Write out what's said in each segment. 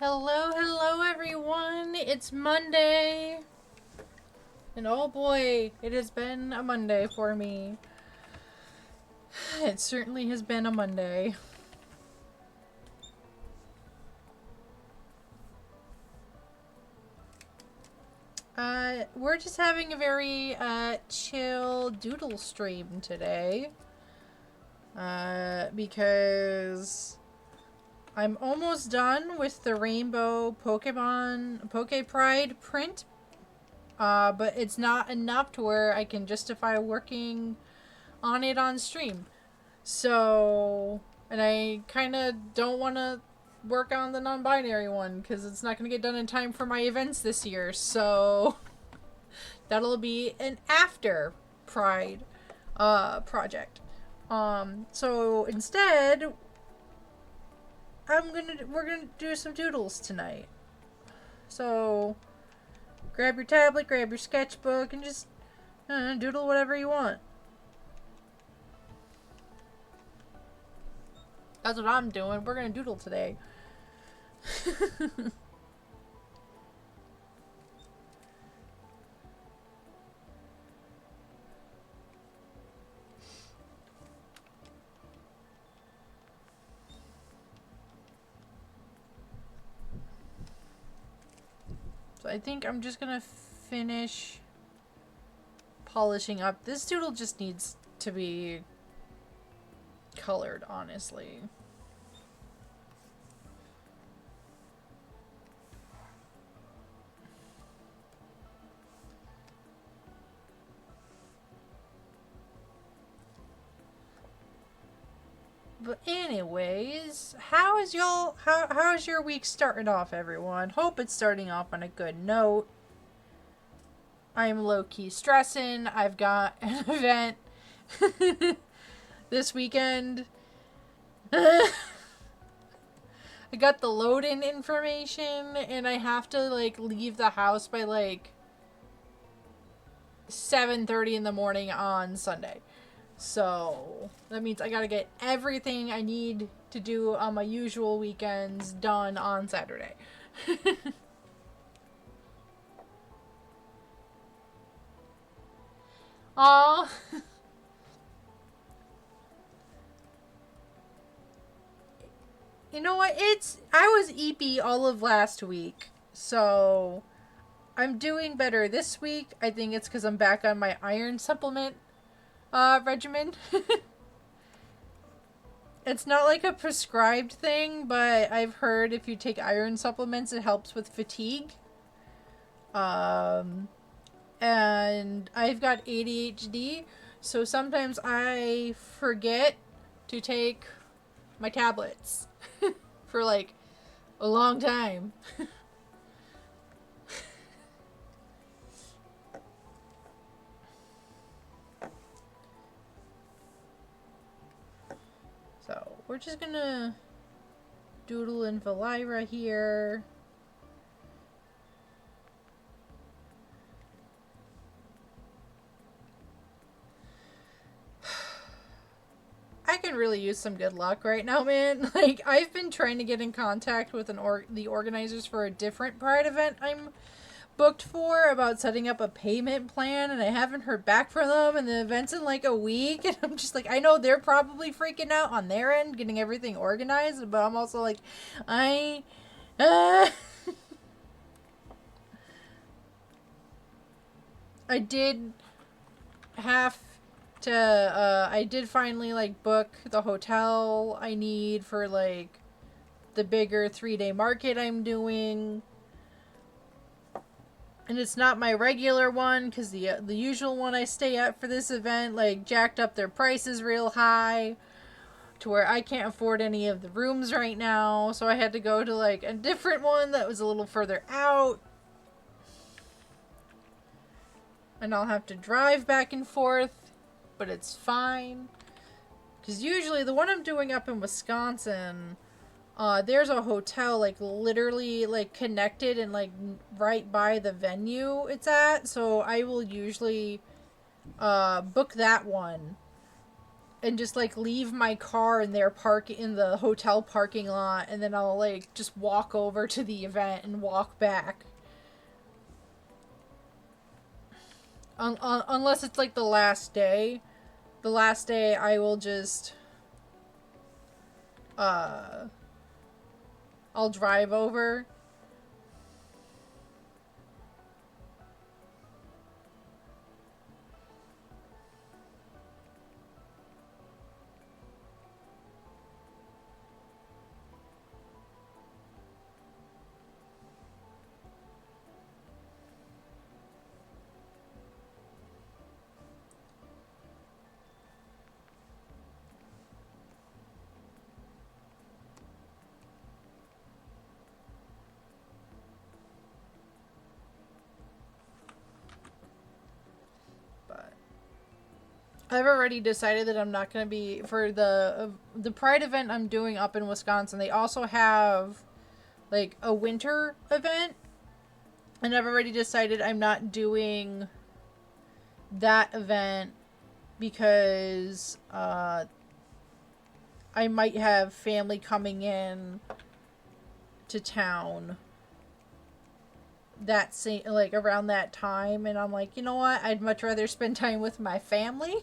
Hello, hello everyone. It's Monday. And oh boy, it has been a Monday for me. It certainly has been a Monday. We're just having a very chill doodle stream today. Because I'm almost done with the Rainbow Pokemon Poke Pride print. But it's not enough to where I can justify working on it on stream. So, and I kind of don't want to work on the non-binary one because it's not going to get done in time for my events this year. So, that'll be an after Pride project. So instead, we're gonna do some doodles tonight. So, grab your tablet, grab your sketchbook, and just doodle whatever you want. That's what I'm doing. We're gonna doodle today. So I think I'm just gonna finish polishing up. This doodle just needs to be colored, honestly. But anyways, how is your week starting off, everyone? Hope it's starting off on a good note. I'm low-key stressing. I've got an event this weekend. I got the load-in information, and I have to, leave the house by, 7:30 in the morning on Sunday. So, that means I gotta get everything I need to do on my usual weekends done on Saturday. Aww. You know what? I was eepy all of last week, so I'm doing better this week. I think it's because I'm back on my iron supplement regimen. It's not like a prescribed thing, but I've heard if you take iron supplements, it helps with fatigue. And I've got ADHD, so sometimes I forget to take my tablets for a long time. So we're just gonna doodle in Valira here. I can really use some good luck right now, man. I've been trying to get in contact with the organizers for a different Pride event I'm booked for about setting up a payment plan, and I haven't heard back from them, and the event's in a week, and I'm just I know they're probably freaking out on their end getting everything organized, but I'm also I I did have to I did finally book the hotel I need for the bigger 3-day market I'm doing. And it's not my regular one, because the usual one I stay at for this event, jacked up their prices real high to where I can't afford any of the rooms right now. So I had to go to, a different one that was a little further out. And I'll have to drive back and forth, but it's fine. Because usually the one I'm doing up in Wisconsin, there's a hotel literally connected and right by the venue it's at, so I will usually book that one and just like leave my car in their park in the hotel parking lot, and then I'll like just walk over to the event and walk back. Unless it's like the last day. The last day I will just I'll drive over. I've already decided that I'm not going to be for the Pride event I'm doing up in Wisconsin. They also have like a winter event, and I've already decided I'm not doing that event because I might have family coming in to town that same like around that time, and I'm like, you know what? I'd much rather spend time with my family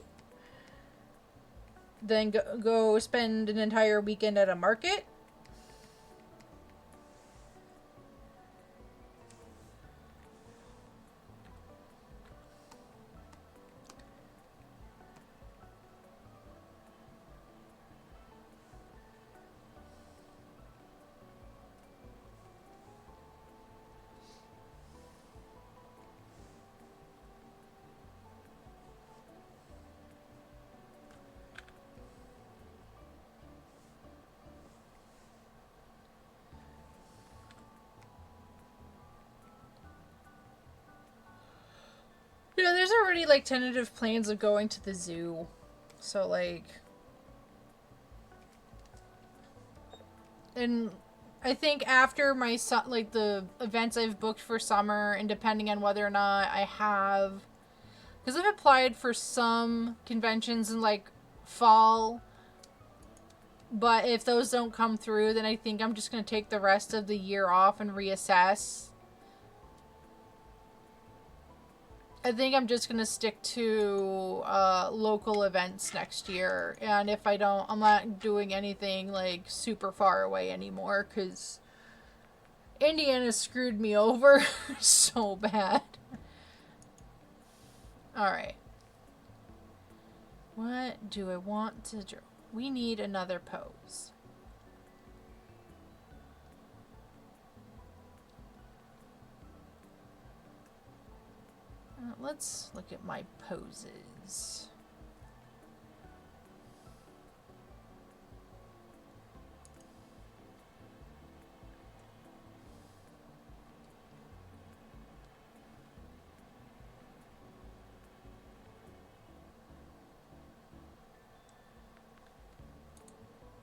than go spend an entire weekend at a market. You know, there's already like tentative plans of going to the zoo. So like, and I think after my like the events I've booked for summer, and depending on whether or not I have, because I've applied for some conventions in like fall, but if those don't come through, then I think I'm just going to take the rest of the year off and reassess. I think I'm just going to stick to local events next year. And if I don't, I'm not doing anything like super far away anymore because Indiana screwed me over so bad. Alright. What do I want to draw? We need another pose. Let's look at my poses.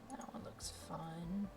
That one looks fun.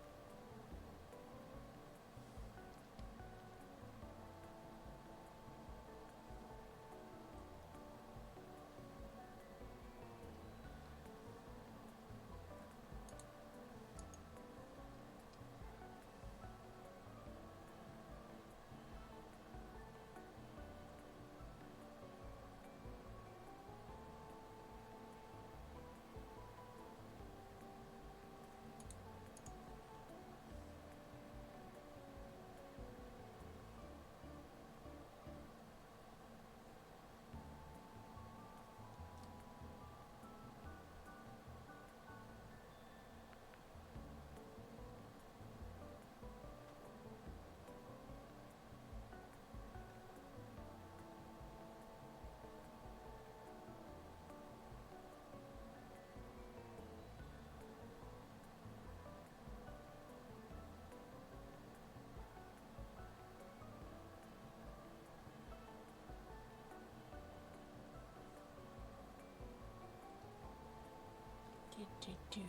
Do.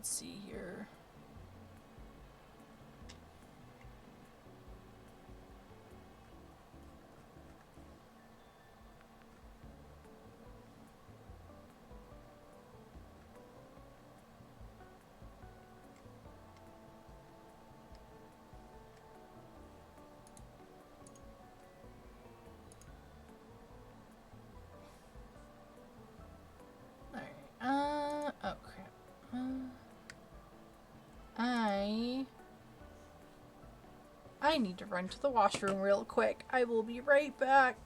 Let's see here. Oh crap. I need to run to the washroom real quick. I will be right back.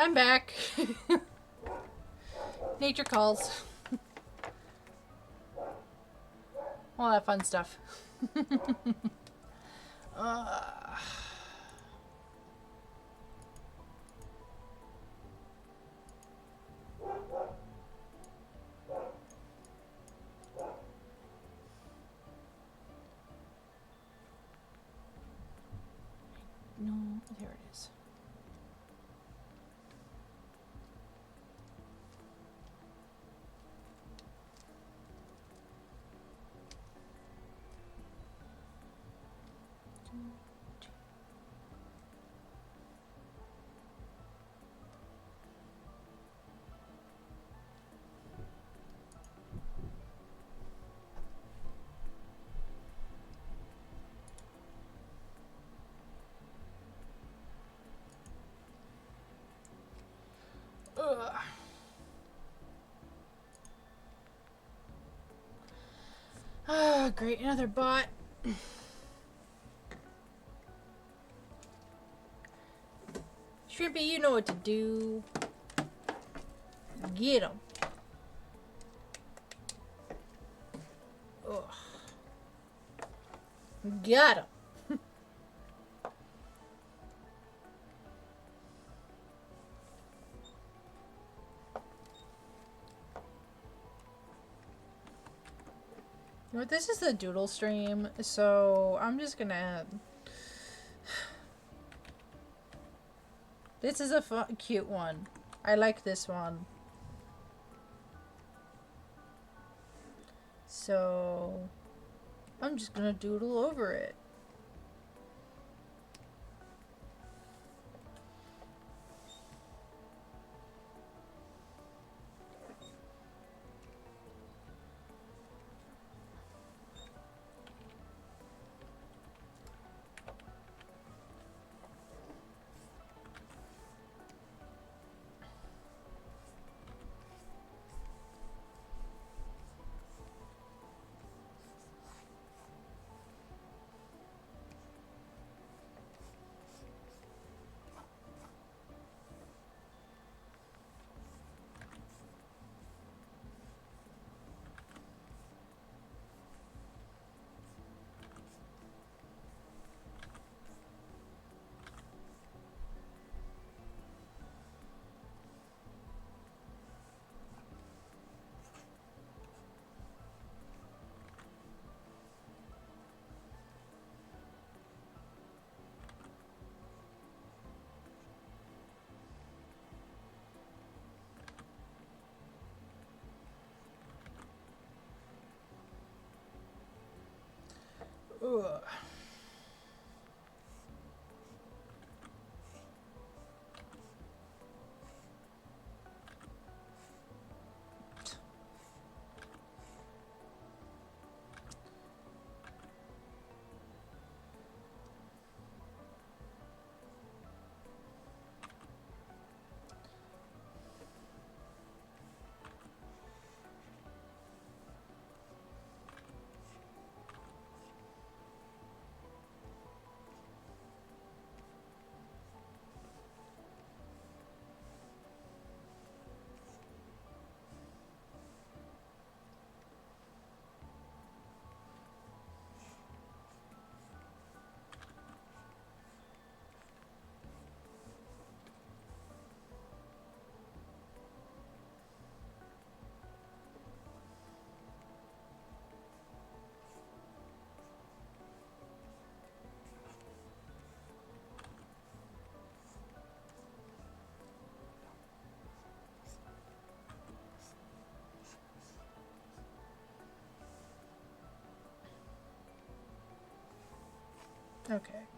I'm back. Nature calls. All that fun stuff. No, there it is. Ah, great, another bot. Shrimpy, you know what to do. Get him. Ugh. Got him. This is the Doodle stream, so I'm just gonna... This is a fun, cute one. I like this one. So I'm just gonna doodle over it. Ugh. Okay.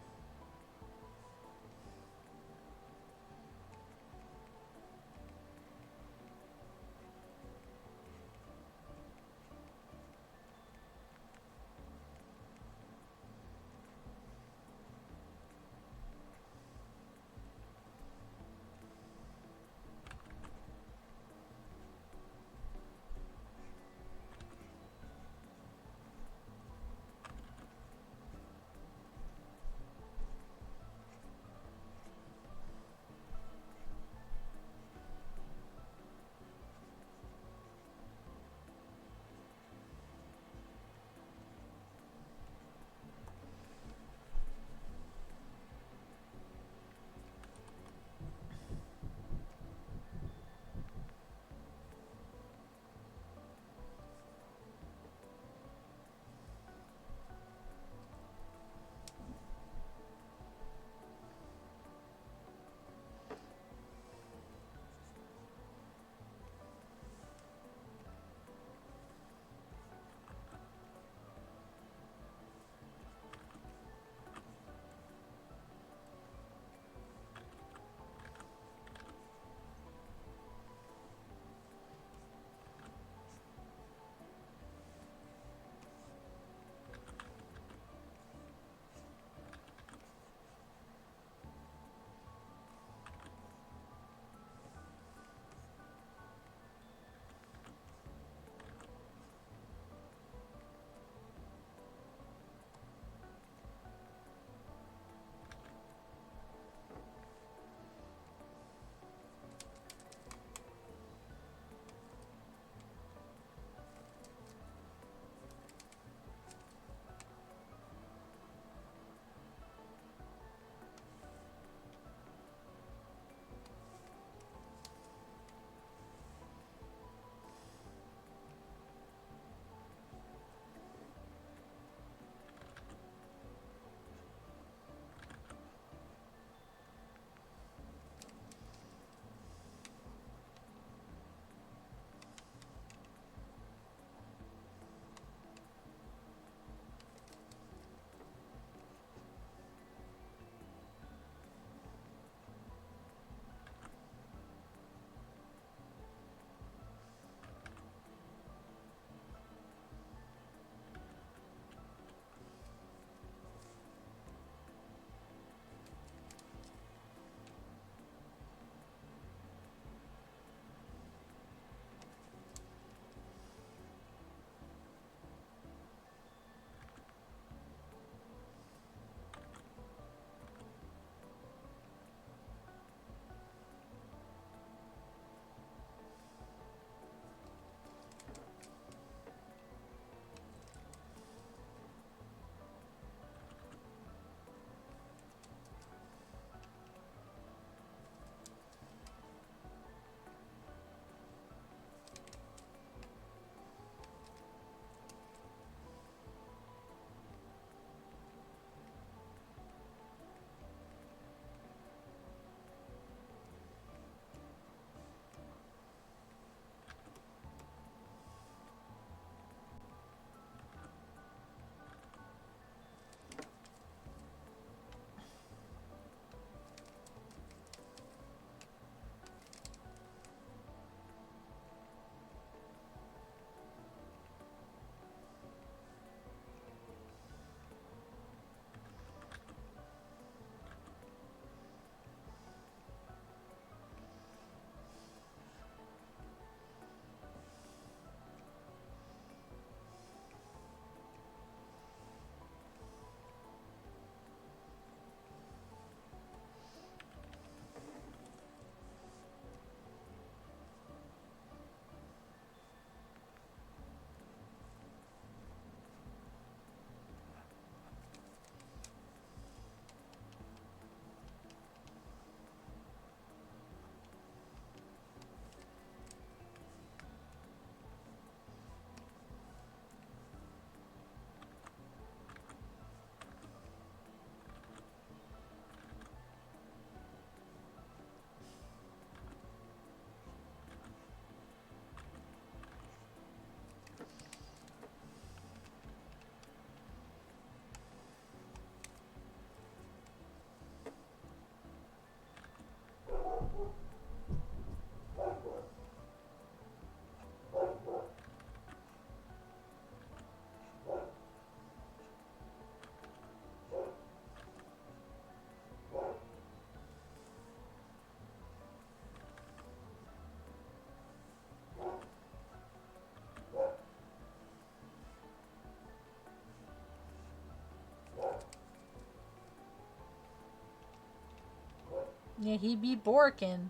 Yeah, he be borking.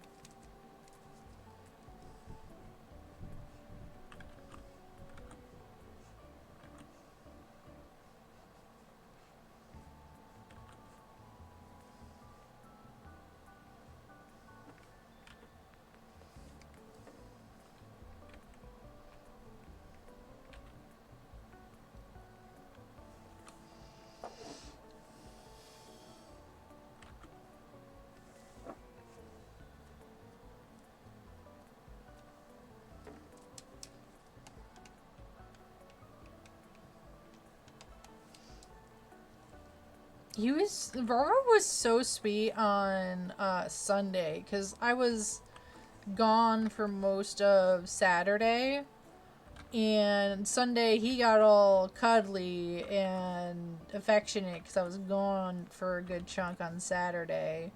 Roro was so sweet on Sunday because I was gone for most of Saturday, and Sunday he got all cuddly and affectionate because I was gone for a good chunk on Saturday.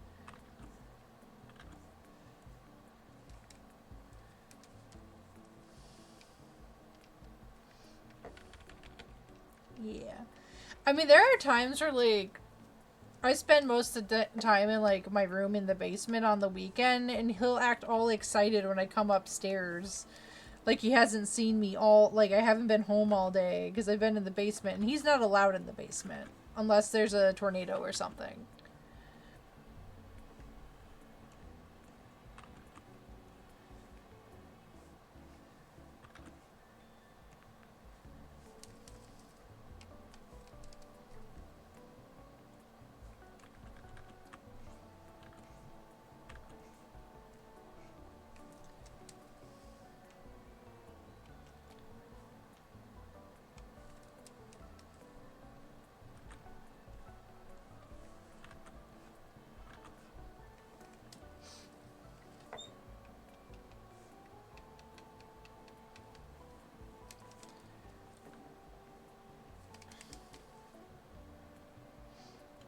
Yeah. I mean, there are times where, like, I spend most of the time in, like, my room in the basement on the weekend, and he'll act all excited when I come upstairs. Like, he hasn't seen me all, like, I haven't been home all day because I've been in the basement, and he's not allowed in the basement unless there's a tornado or something.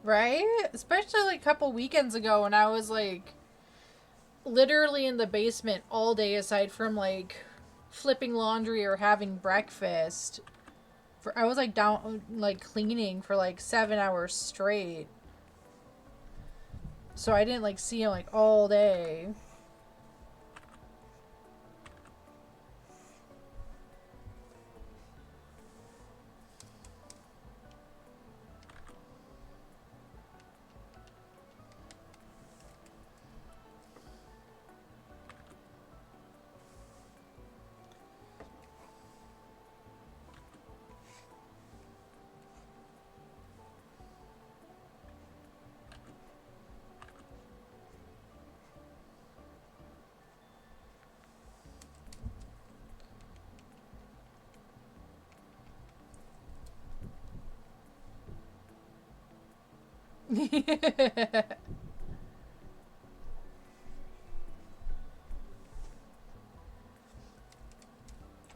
Right? Especially, like, a couple weekends ago when I was, like, literally in the basement all day aside from, like, flipping laundry or having breakfast. I was, like, down, like, cleaning for, like, 7 hours straight. So I didn't, like, see him, like, all day.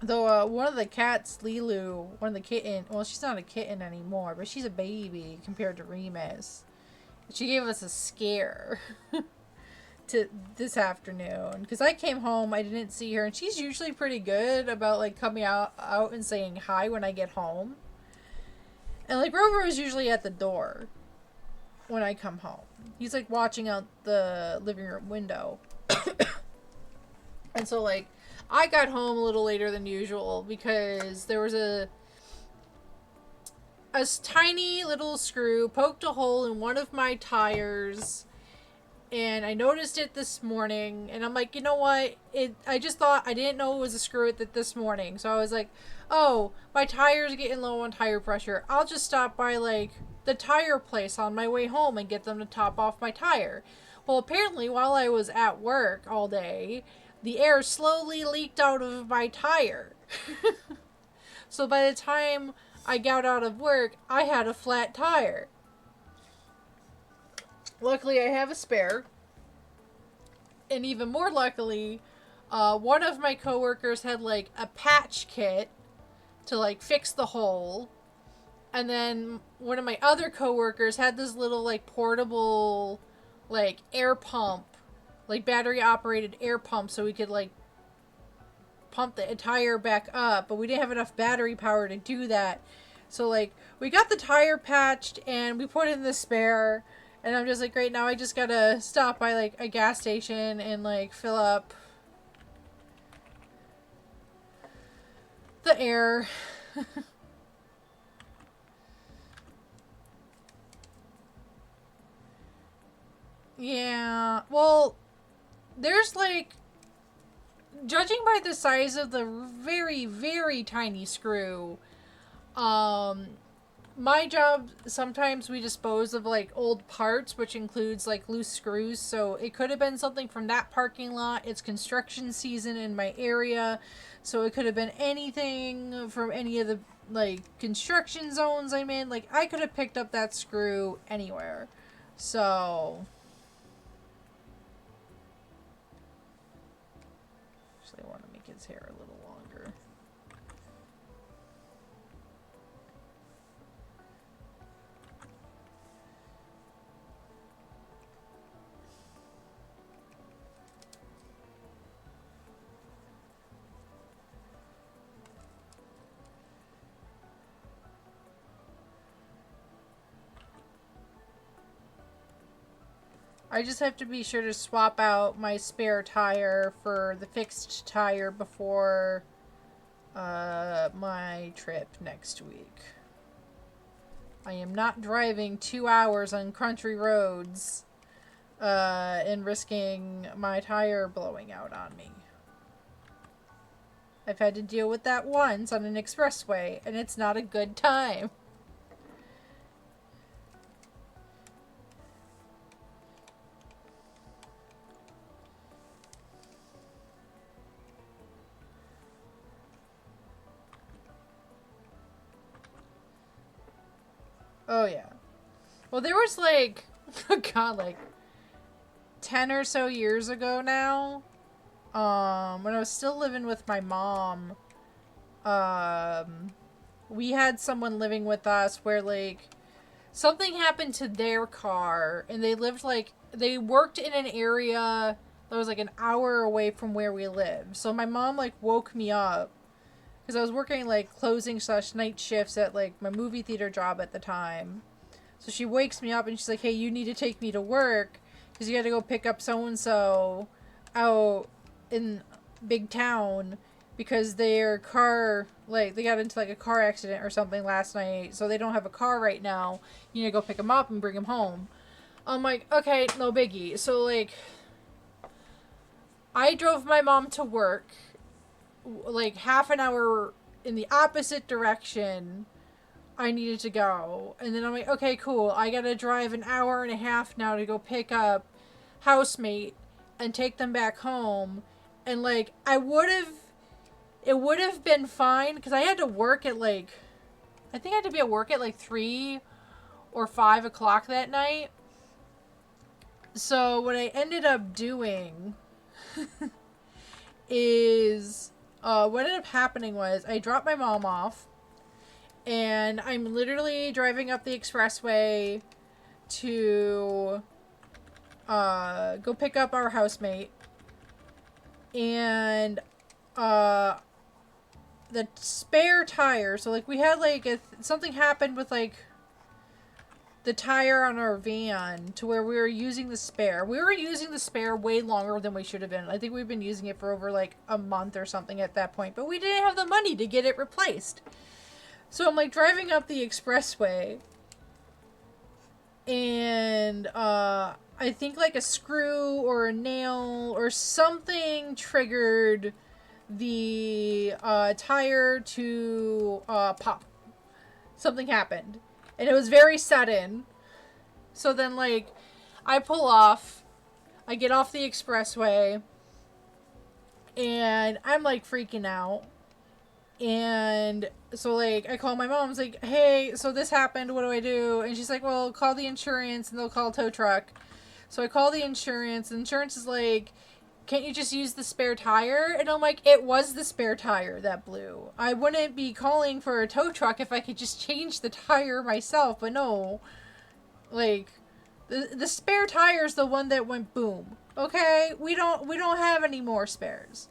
Though one of the cats, Lilu, one of the kitten, well, she's not a kitten anymore, but she's a baby compared to Remus. She gave us a scare to this afternoon because I came home, I didn't see her, and she's usually pretty good about, like, coming out and saying hi when I get home. And, like, Rover is usually at the door when I come home. He's, like, watching out the living room window. And so, like, I got home a little later than usual because there was a tiny little screw poked a hole in one of my tires, and I noticed it this morning, and I'm like, you know what? I just thought, I didn't know it was a screw at it this morning, so I was like, oh, my tire's getting low on tire pressure. I'll just stop by, like, the tire place on my way home and get them to top off my tire. Well, apparently, while I was at work all day, the air slowly leaked out of my tire. So by the time I got out of work, I had a flat tire. Luckily, I have a spare. And even more luckily, one of my coworkers had, like, a patch kit to, like, fix the hole. And then one of my other coworkers had this little, like, portable, like, air pump, like, battery operated air pump, so we could, like, pump the tire back up, but we didn't have enough battery power to do that. So, like, we got the tire patched and we put in the spare, And I'm just like, great, now I just gotta stop by like a gas station and like fill up the air. Yeah, well, there's like, judging by the size of the very, very tiny screw, um, my job, sometimes we dispose of like old parts, which includes like loose screws. So it could have been something from that parking lot. It's construction season in my area. So it could have been anything from any of the like construction zones I'm in. Like I could have picked up that screw anywhere. So actually I want to make his hair a little longer. I just have to be sure to swap out my spare tire for the fixed tire before my trip next week. I am not driving 2 hours on country roads and risking my tire blowing out on me. I've had to deal with that once on an expressway, and it's not a good time. Oh, yeah. Well, there was like, God, like 10 or so years ago now, when I was still living with my mom, we had someone living with us where like something happened to their car, and they lived like, they worked in an area that was like an hour away from where we lived. So my mom like woke me up because I was working like closing / night shifts at like my movie theater job at the time. So she wakes me up and she's like, hey, you need to take me to work because you got to go pick up so-and-so out in big town because their car, like, they got into like a car accident or something last night. So they don't have a car right now. You need to go pick them up and bring them home. I'm like, okay, no biggie. So like, I drove my mom to work like half an hour in the opposite direction I needed to go. And then I'm like, okay, cool. I gotta drive an hour and a half now to go pick up housemate and take them back home. And like, it would have been fine because I had to work at like, I think I had to be at work at like 3 or 5 o'clock that night. So what I ended up doing is, what ended up happening was I dropped my mom off, and I'm literally driving up the expressway to go pick up our housemate. And the spare tire, so like we had like something happened with like the tire on our van to where we were using the spare. We were using the spare way longer than we should have been. I think we've been using it for over like a month or something at that point, but we didn't have the money to get it replaced. So I'm like driving up the expressway, and I think like a screw or a nail or something triggered the tire to pop. Something happened. And it was very sudden. So then, like, I pull off. I get off the expressway. And I'm, like, freaking out. And so, like, I call my mom. I was like, hey, so this happened. What do I do? And she's like, well, call the insurance and they'll call a tow truck. So I call the insurance. The insurance is like, can't you just use the spare tire? And I'm like, it was the spare tire that blew. I wouldn't be calling for a tow truck if I could just change the tire myself. But no, like, the spare tire is the one that went boom. Okay, we don't have any more spares.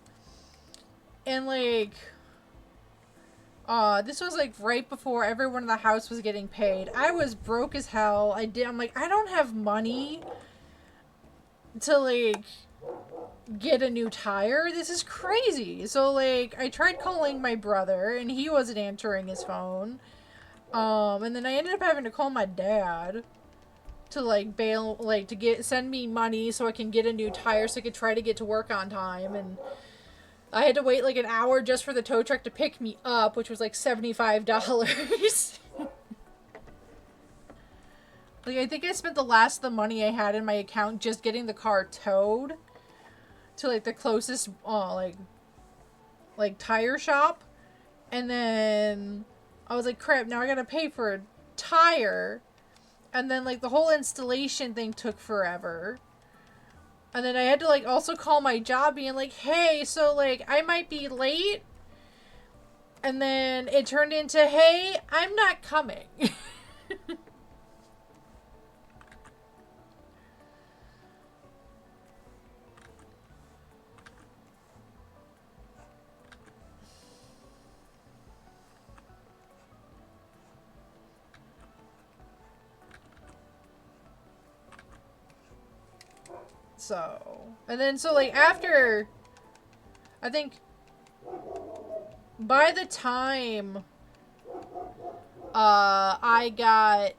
And like, This was like right before everyone in the house was getting paid. I was broke as hell. I'm like, I don't have money to like get a new tire. This is crazy. So like I tried calling my brother and he wasn't answering his phone. And then I ended up having to call my dad to like bail, like to send me money so I can get a new tire so I could try to get to work on time. And I had to wait like an hour just for the tow truck to pick me up, which was like $75. Like, I think I spent the last of the money I had in my account just getting the car towed to like the closest like tire shop. And then I was like, crap, now I gotta pay for a tire. And then like the whole installation thing took forever. And then I had to like also call my job being like, hey, so like I might be late. And then it turned into, hey, I'm not coming. So, and then so like after, I think by the time I got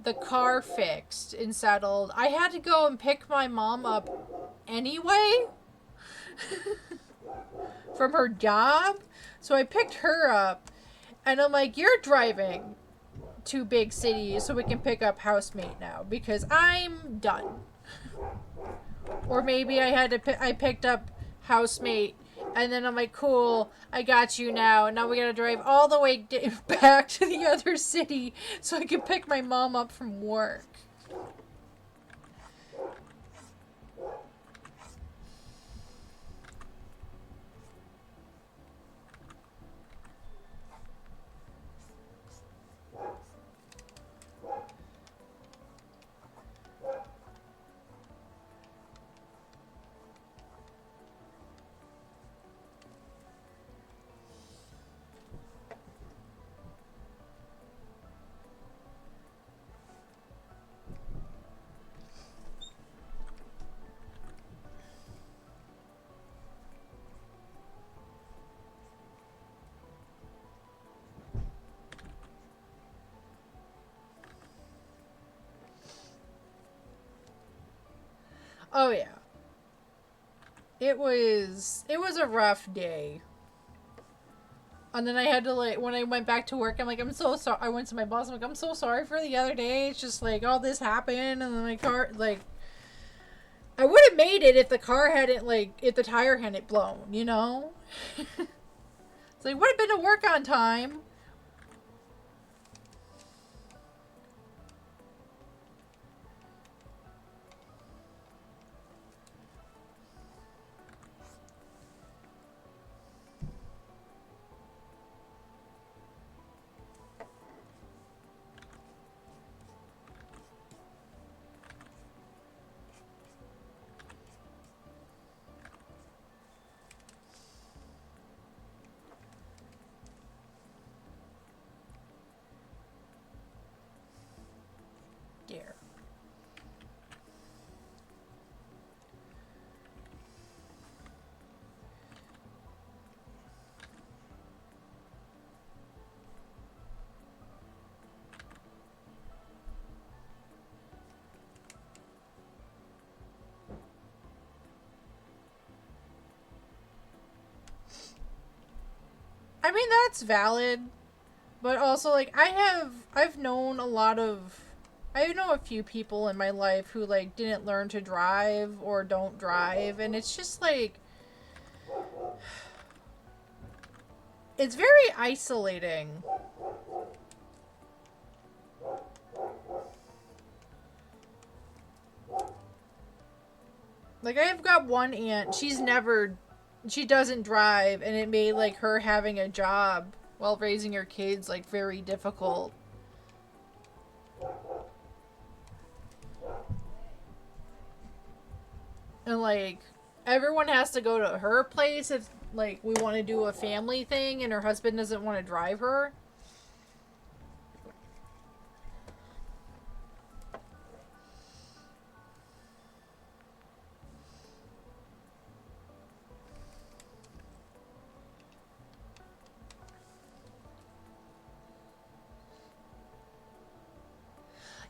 the car fixed and settled, I had to go and pick my mom up anyway from her job. So I picked her up and I'm like, you're driving to big cities so we can pick up housemate now because I'm done. Or maybe I picked up housemate and then I'm like, cool, I got you now. Now we gotta drive all the way back to the other city so I can pick my mom up from work. Oh yeah. It was a rough day. And then I had to like, when I went back to work, I'm like, I'm so sorry. I went to my boss, I'm like, I'm so sorry for the other day. It's just like all this happened and then my car, like, I would have made it if the car hadn't like, if the tire hadn't blown, you know? It's like, would have been to work on time. Dear. I mean, that's valid. But also, like, I've known I know a few people in my life who, like, didn't learn to drive or don't drive. And it's just, like, it's very isolating. Like, I've got one aunt, she doesn't drive, and it made, like, her having a job while raising her kids, like, very difficult. And, like, everyone has to go to her place if like, we want to do a family thing and her husband doesn't want to drive her.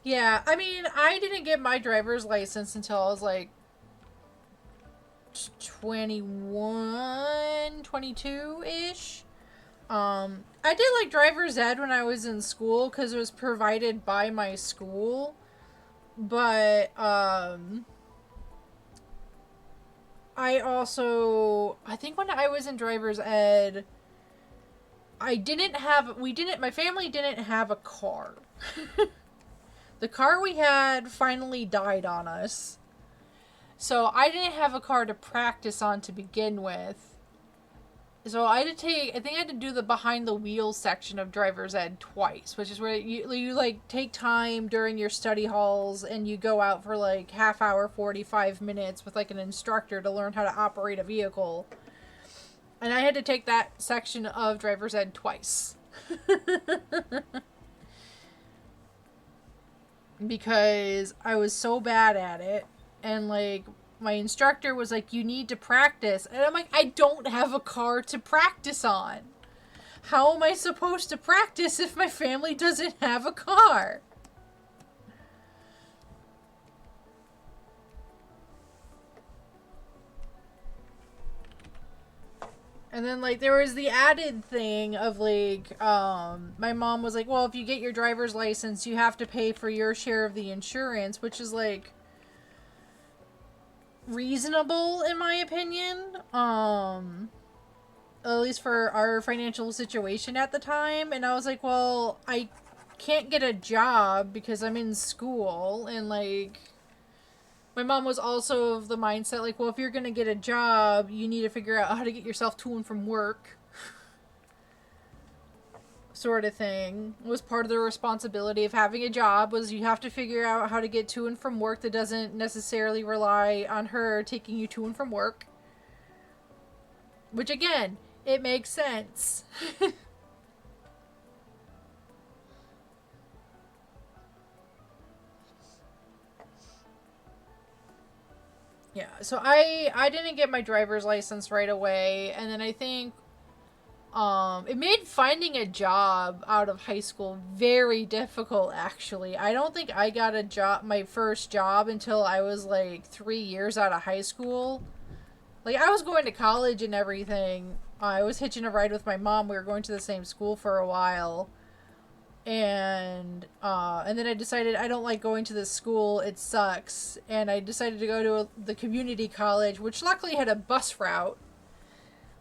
Yeah, I mean, I didn't get my driver's license until I was like 21, 22-ish. I did like driver's ed when I was in school because it was provided by my school. But, I think when I was in driver's ed, my family didn't have a car. The car we had finally died on us. So I didn't have a car to practice on to begin with. So I think I had to do the behind the wheels section of driver's ed twice, which is where you like take time during your study halls and you go out for like half hour, 45 minutes with like an instructor to learn how to operate a vehicle. And I had to take that section of driver's ed twice. Because I was so bad at it, and like my instructor was like, you need to practice, and I'm like, I don't have a car to practice on. How am I supposed to practice if my family doesn't have a car? And then, like, there was the added thing of, like, my mom was like, well, if you get your driver's license, you have to pay for your share of the insurance, which is, like, reasonable, in my opinion. At least for our financial situation at the time. And I was like, well, I can't get a job because I'm in school, and, like... My mom was also of the mindset, like, well, if you're going to get a job, you need to figure out how to get yourself to and from work. Sort of thing. It was part of the responsibility of having a job, was you have to figure out how to get to and from work that doesn't necessarily rely on her taking you to and from work. Which, again, it makes sense. Yeah, so I didn't get my driver's license right away, and then I think it made finding a job out of high school very difficult, actually. I don't think I got my first job until I was like 3 years out of high school. Like, I was going to college and everything. I was hitching a ride with my mom. We were going to the same school for a while. And then I decided I don't like going to this school. It sucks. And I decided to go to the community college, which luckily had a bus route.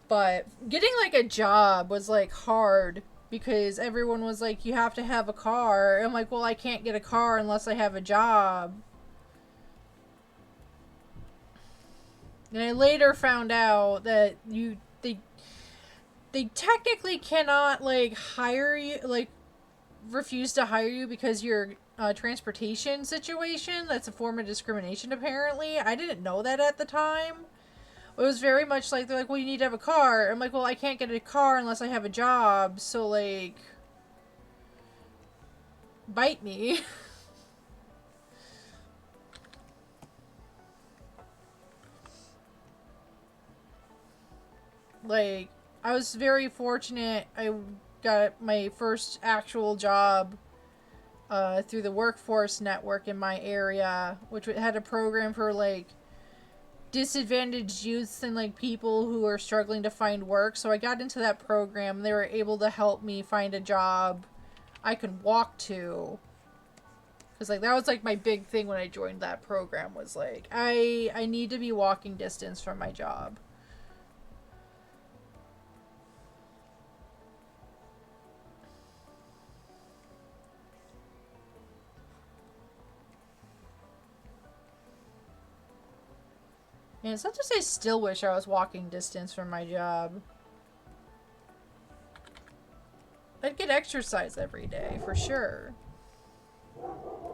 But getting, like, a job was, like, hard because everyone was like, you have to have a car. I'm like, well, I can't get a car unless I have a job. And I later found out that they technically cannot, like, hire you, like, refuse to hire you because your transportation situation. That's a form of discrimination, apparently. I didn't know that at the time. It was very much like, they're like, well, you need to have a car. I'm like, well, I can't get a car unless I have a job, so, like, bite me. Like, I was very fortunate. I got my first actual job through the workforce network in my area, which had a program for, like, disadvantaged youths and, like, people who are struggling to find work. So I got into that program. They were able to help me find a job I could walk to. Because, like, that was, like, my big thing when I joined that program, was, like, I need to be walking distance from my job. And it's not just I still wish I was walking distance from my job. I'd get exercise every day, for sure.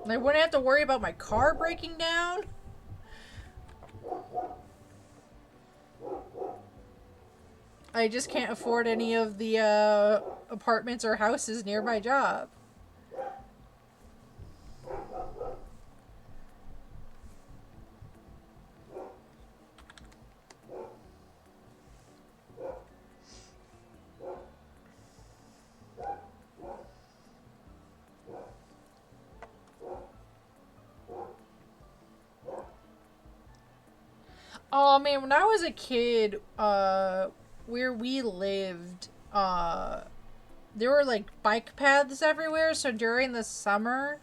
And I wouldn't have to worry about my car breaking down. I just can't afford any of the apartments or houses near my job. Oh man, when I was a kid, where we lived, there were like bike paths everywhere. So during the summer,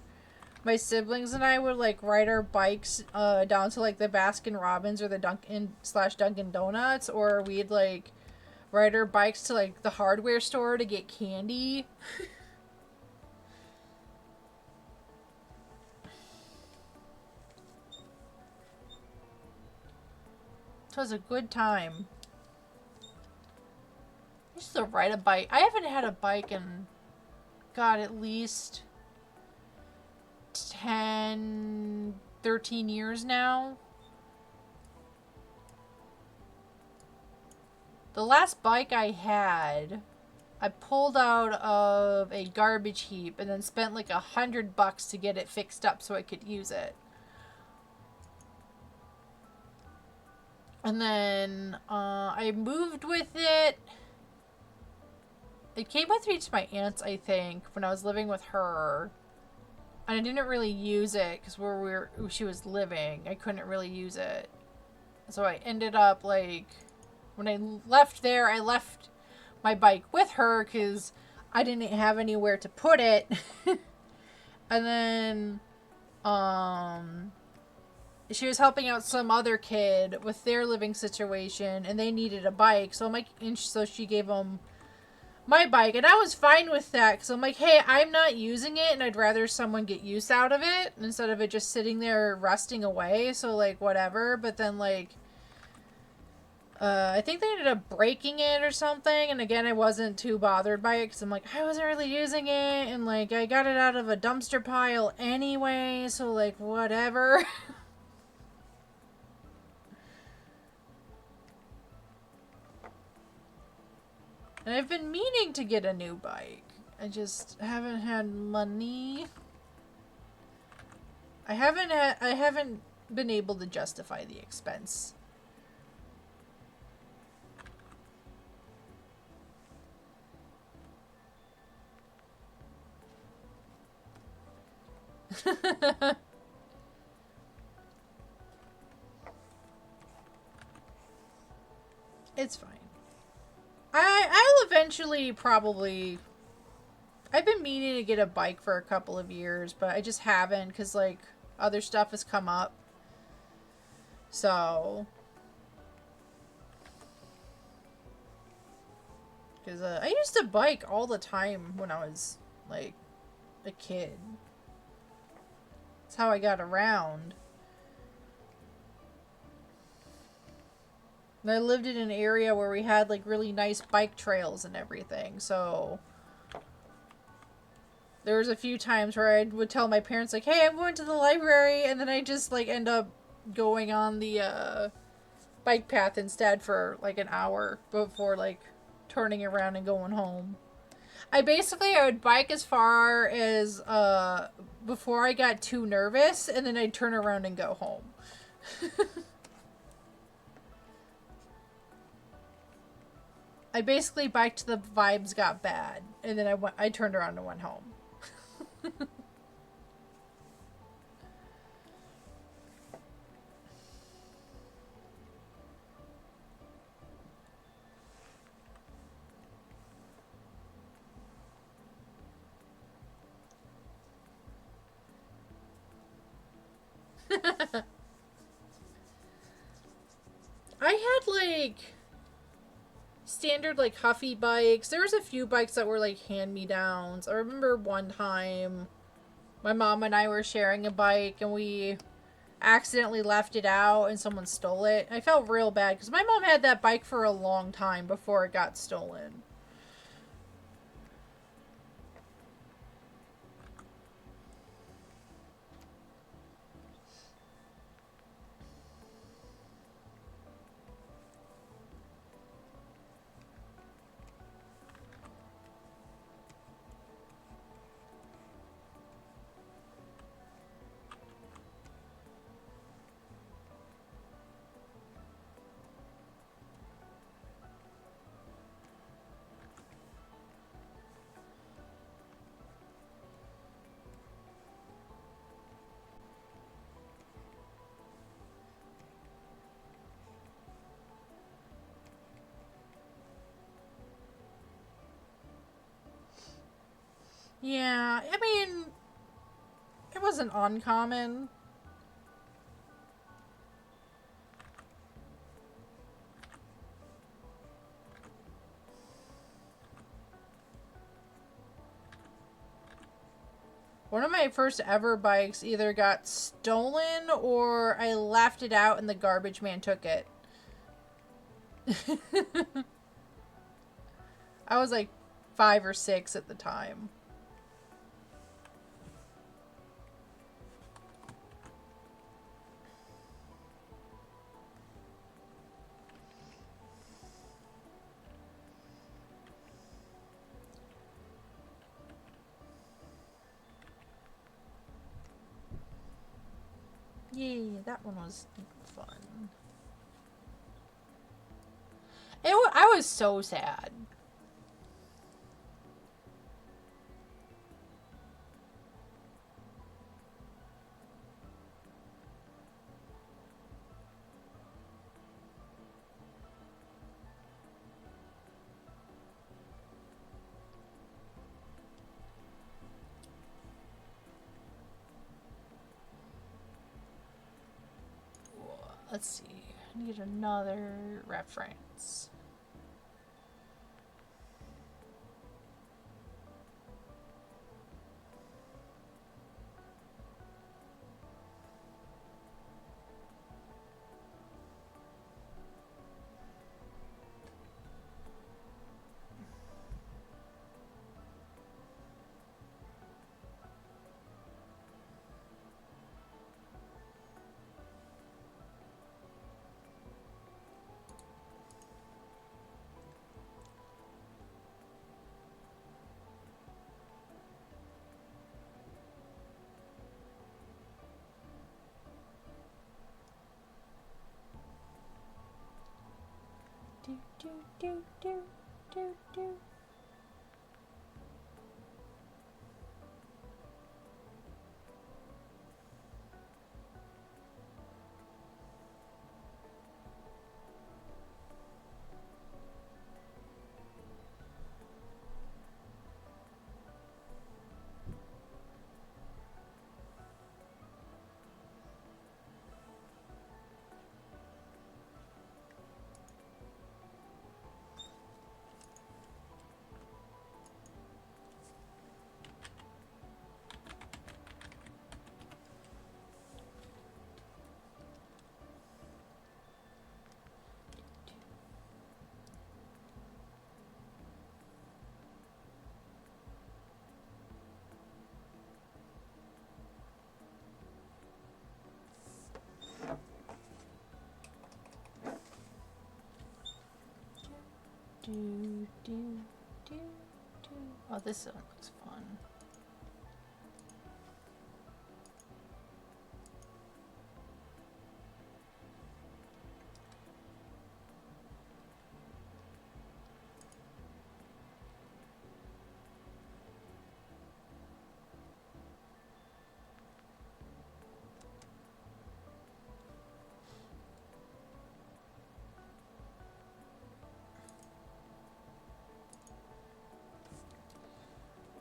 my siblings and I would like ride our bikes down to like the Baskin Robbins or the Dunkin' Donuts, or we'd like ride our bikes to like the hardware store to get candy. It was a good time. I used to ride a bike. I haven't had a bike in, God, at least 10, 13 years now. The last bike I had, I pulled out of a garbage heap and then spent like $100 to get it fixed up so I could use it. And then I moved with it. It came with me to my aunt's, I think, when I was living with her. And I didn't really use it because where she was living, I couldn't really use it. So I ended up like, when I left there, I left my bike with her because I didn't have anywhere to put it. And then she was helping out some other kid with their living situation, and they needed a bike. So I'm like, and so she gave them my bike, and I was fine with that because I'm like, hey, I'm not using it, and I'd rather someone get use out of it instead of it just sitting there rusting away. So like, whatever. But then like, I think they ended up breaking it or something, and again, I wasn't too bothered by it because I'm like, I wasn't really using it, and like, I got it out of a dumpster pile anyway, so like, whatever. And I've been meaning to get a new bike. I just haven't had money. I haven't been able to justify the expense. It's fine. I'll eventually probably... I've been meaning to get a bike for a couple of years, but I just haven't because, like, other stuff has come up. So... Because I used to bike all the time when I was, like, a kid. That's how I got around. And I lived in an area where we had, like, really nice bike trails and everything, so... There was a few times where I would tell my parents, like, hey, I'm going to the library, and then I just, like, end up going on the, bike path instead for, like, an hour before, like, turning around and going home. I would bike as far as, before I got too nervous, and then I'd turn around and go home. I basically biked till the vibes got bad, and then I turned around and went home. I had, like, standard, like, Huffy bikes. There was a few bikes that were, like, hand-me-downs. I remember one time my mom and I were sharing a bike, and we accidentally left it out, and someone stole it. I felt real bad, because my mom had that bike for a long time before it got stolen. Yeah, I mean, it wasn't uncommon. One of my first ever bikes either got stolen or I left it out and the garbage man took it. I was like 5 or 6 at the time. Yay, that one was fun. I was so sad. Let's see. I need another reference. Do, do, do, do, do, do. Do, do, do, do. Oh, this one looks fun.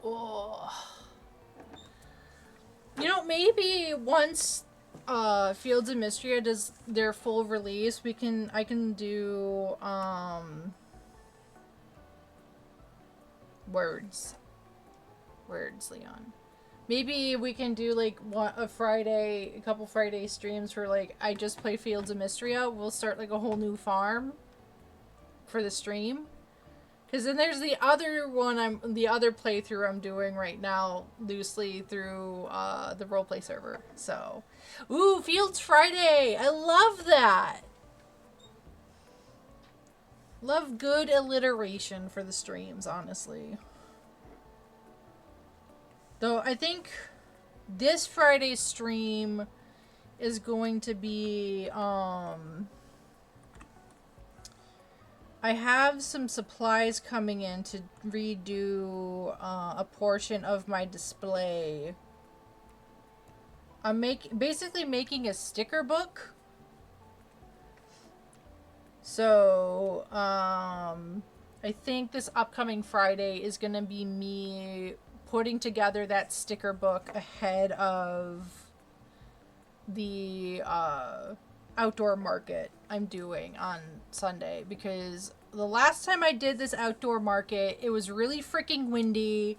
Oh. You know, maybe once Fields of Mystria does their full release, I can do words. Words, Leon. Maybe we can do like a couple Friday streams where like I just play Fields of Mystria. We'll start like a whole new farm for the stream. Because then there's the other playthrough I'm doing right now loosely through the roleplay server. So, ooh, Fields Friday! I love that. Love good alliteration for the streams, honestly. Though I think this Friday's stream is going to be I have some supplies coming in to redo a portion of my display. I'm basically making a sticker book. So, I think this upcoming Friday is going to be me putting together that sticker book ahead of the outdoor market I'm doing on Sunday, because the last time I did this outdoor market, it was really freaking windy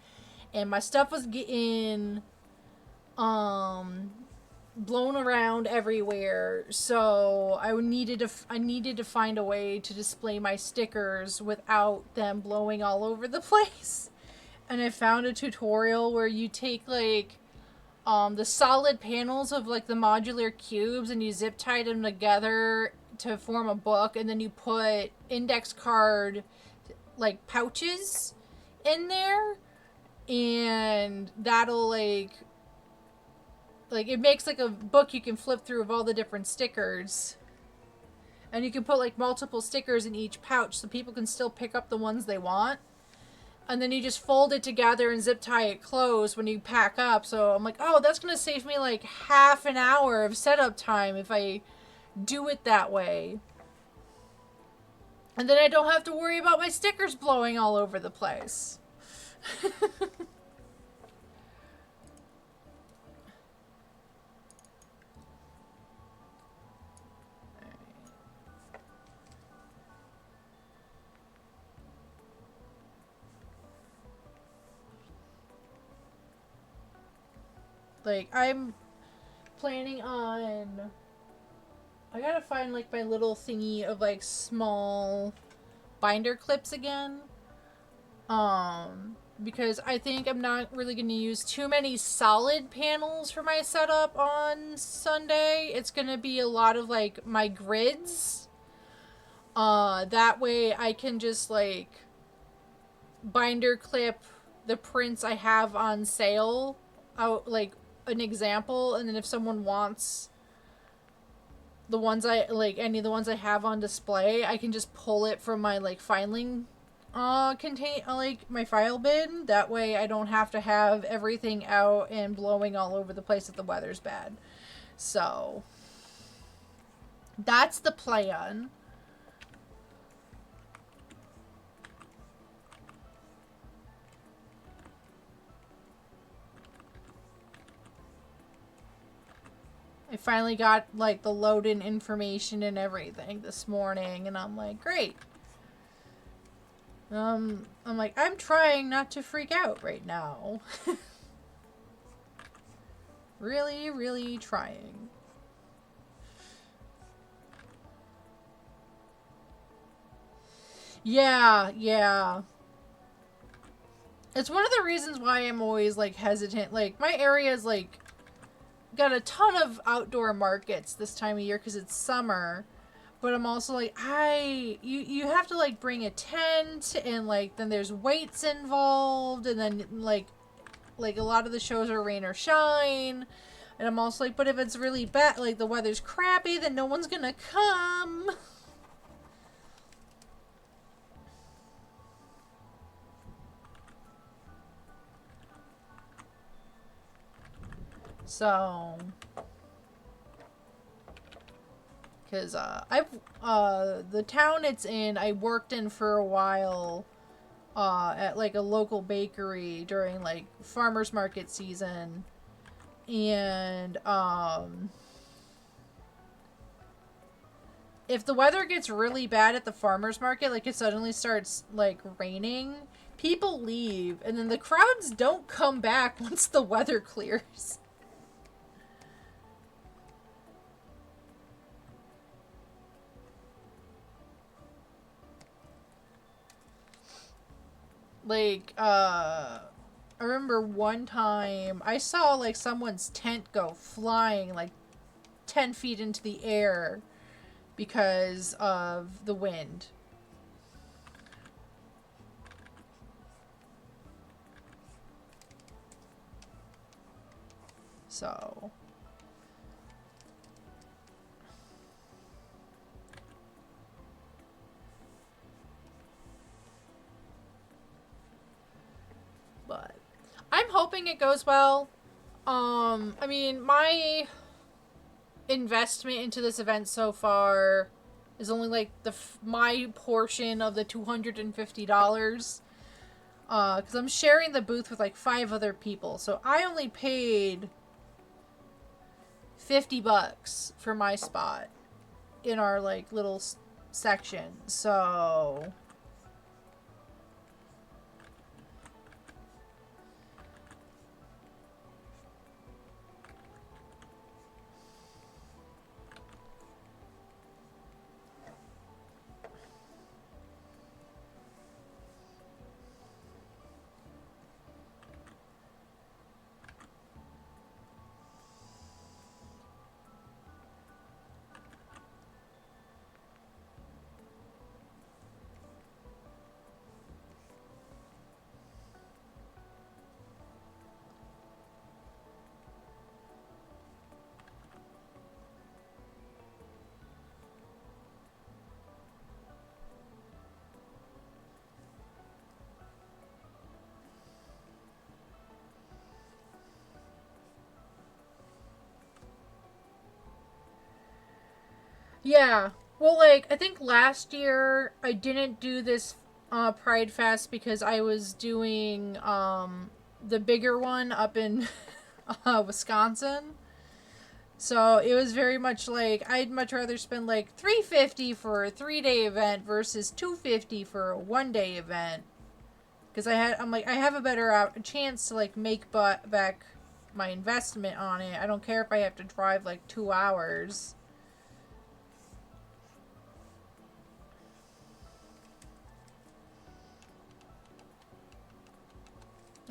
and my stuff was getting blown around everywhere, so I needed to find a way to display my stickers without them blowing all over the place. And I found a tutorial where you take like the solid panels of like the modular cubes and you zip tie them together to form a book, and then you put index card like pouches in there, and that'll like it makes like a book you can flip through of all the different stickers, and you can put like multiple stickers in each pouch so people can still pick up the ones they want. And then you just fold it together and zip tie it closed when you pack up. So I'm like, oh, that's going to save me like half an hour of setup time if I do it that way. And then I don't have to worry about my stickers blowing all over the place. Like, I'm planning on... I gotta find, like, my little thingy of, like, small binder clips again. Because I think I'm not really gonna use too many solid panels for my setup on Sunday. It's gonna be a lot of, like, my grids. That way I can just, like, binder clip the prints I have on sale out, like, an example, and then if someone wants the ones I like, any of the ones I have on display, I can just pull it from my like filing like my file bin. That way I don't have to have everything out and blowing all over the place if the weather's bad. So that's the plan. I finally got, like, the load-in information and everything this morning, and I'm like, great. I'm like, I'm trying not to freak out right now. Really, really trying. Yeah. It's one of the reasons why I'm always, like, hesitant. Like, my area is, like, got a ton of outdoor markets this time of year because it's summer, but I'm also like, you have to like bring a tent, and like then there's weights involved, and then like a lot of the shows are rain or shine, and I'm also like, but if it's really bad, like the weather's crappy, then no one's gonna come. So, because the town it's in, I worked in for a while at like a local bakery during like farmers market season, and if the weather gets really bad at the farmers market, like it suddenly starts like raining, people leave, and then the crowds don't come back once the weather clears. Like, I remember one time I saw like someone's tent go flying like 10 feet into the air because of the wind. So, but I'm hoping it goes well. I mean, my investment into this event so far is only like my portion of the $250. Because I'm sharing the booth with like 5 other people. So I only paid $50 for my spot in our like little section. So yeah. Well, like, I think last year I didn't do this Pride Fest because I was doing the bigger one up in Wisconsin. So it was very much like I'd much rather spend like $350 for a 3-day event versus $250 for a 1-day event. Because I'm like, I have a better chance to like make back my investment on it. I don't care if I have to drive like 2 hours.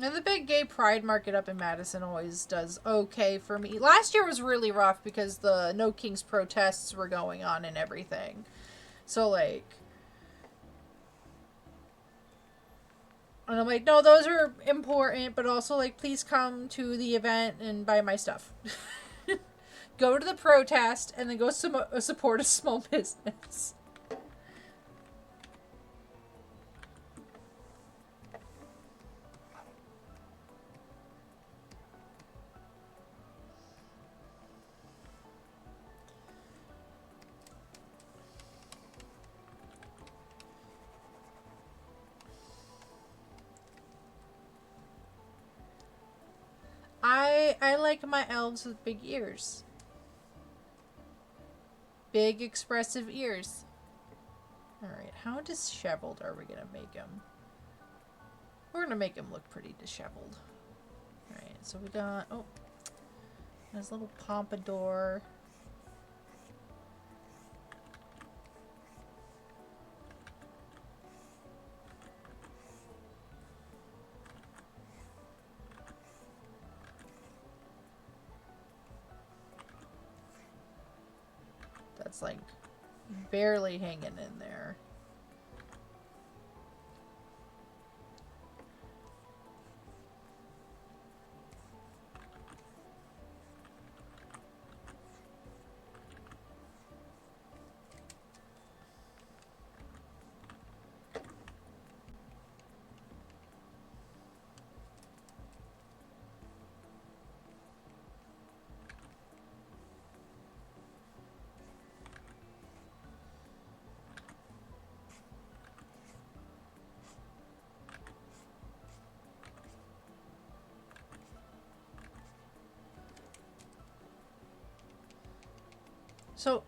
And the big gay pride market up in Madison always does okay for me. Last year was really rough because the No Kings protests were going on and everything. So, like... And I'm like, no, those are important, but also, like, please come to the event and buy my stuff. Go to the protest and then go support a small business. I like my elves with big ears. Big expressive ears. Alright, how disheveled are we gonna make him? We're gonna make him look pretty disheveled. Alright, so we got... Oh. His little pompadour. That's like barely hanging in there.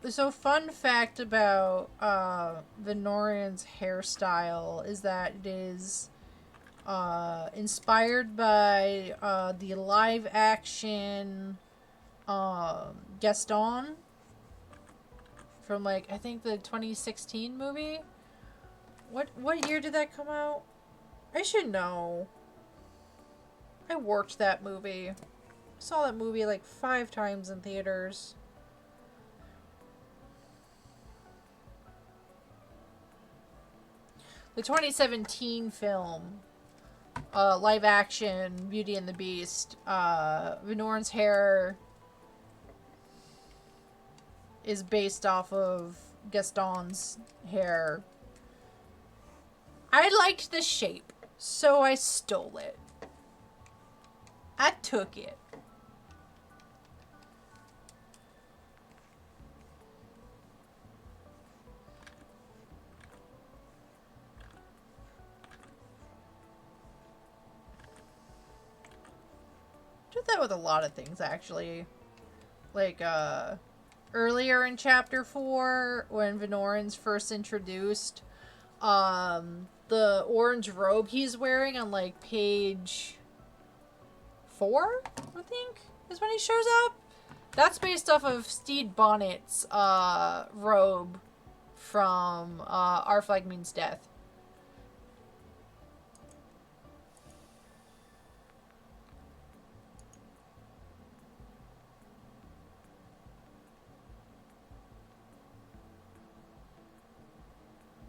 So fun fact about Venorian's hairstyle is that it is inspired by the live action Gaston from like I think the 2016 movie. What year did that come out? I should know. I worked that movie. I saw that movie like 5 times in theaters. The 2017 film, live action, Beauty and the Beast, Venorin's hair is based off of Gaston's hair. I liked the shape, so I stole it. I took it. did that with a lot of things, actually. Like, earlier in Chapter 4, when Venorin's first introduced, the orange robe he's wearing on, like, page 4, I think, is when he shows up. That's based off of Steed Bonnet's, robe from, Our Flag Means Death.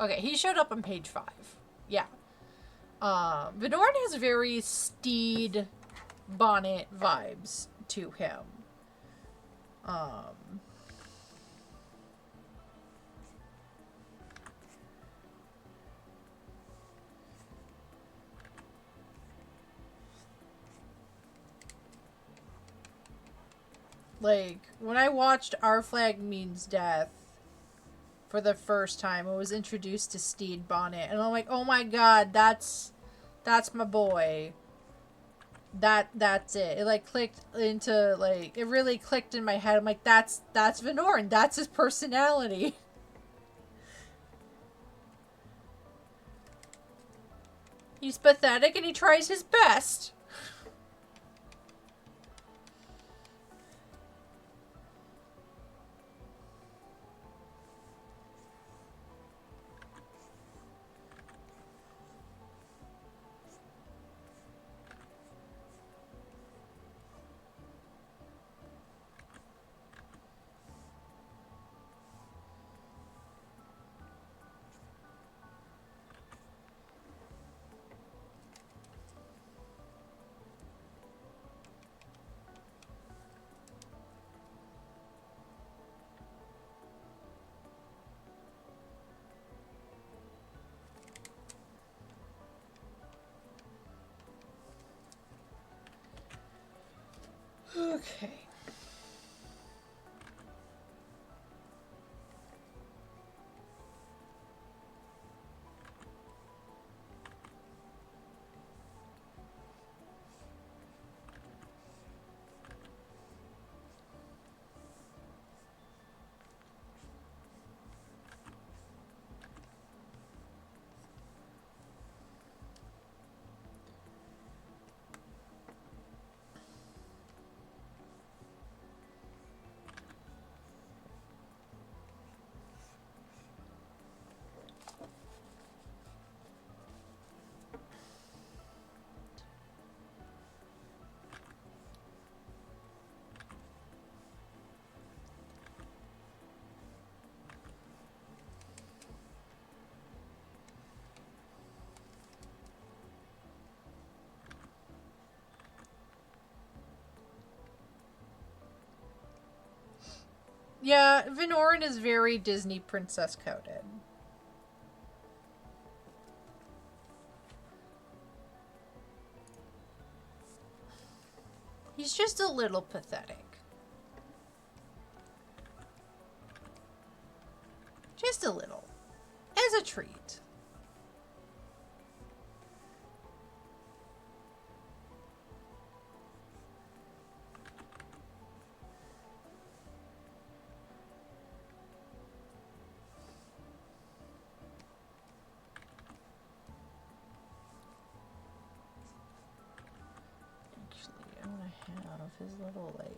Okay, he showed up on page 5. Yeah. Venorin has very Steed Bonnet vibes to him. Like, when I watched Our Flag Means Death for the first time, I was introduced to Steed Bonnet, and I'm like, oh my god, that's my boy. That's it. It, like, clicked into, like, it really clicked in my head. I'm like, that's Venorin. That's his personality. He's pathetic and he tries his best. Okay. Yeah, Venorin is very Disney princess coded. He's just a little pathetic. Just a little. As a treat. Have his little, like...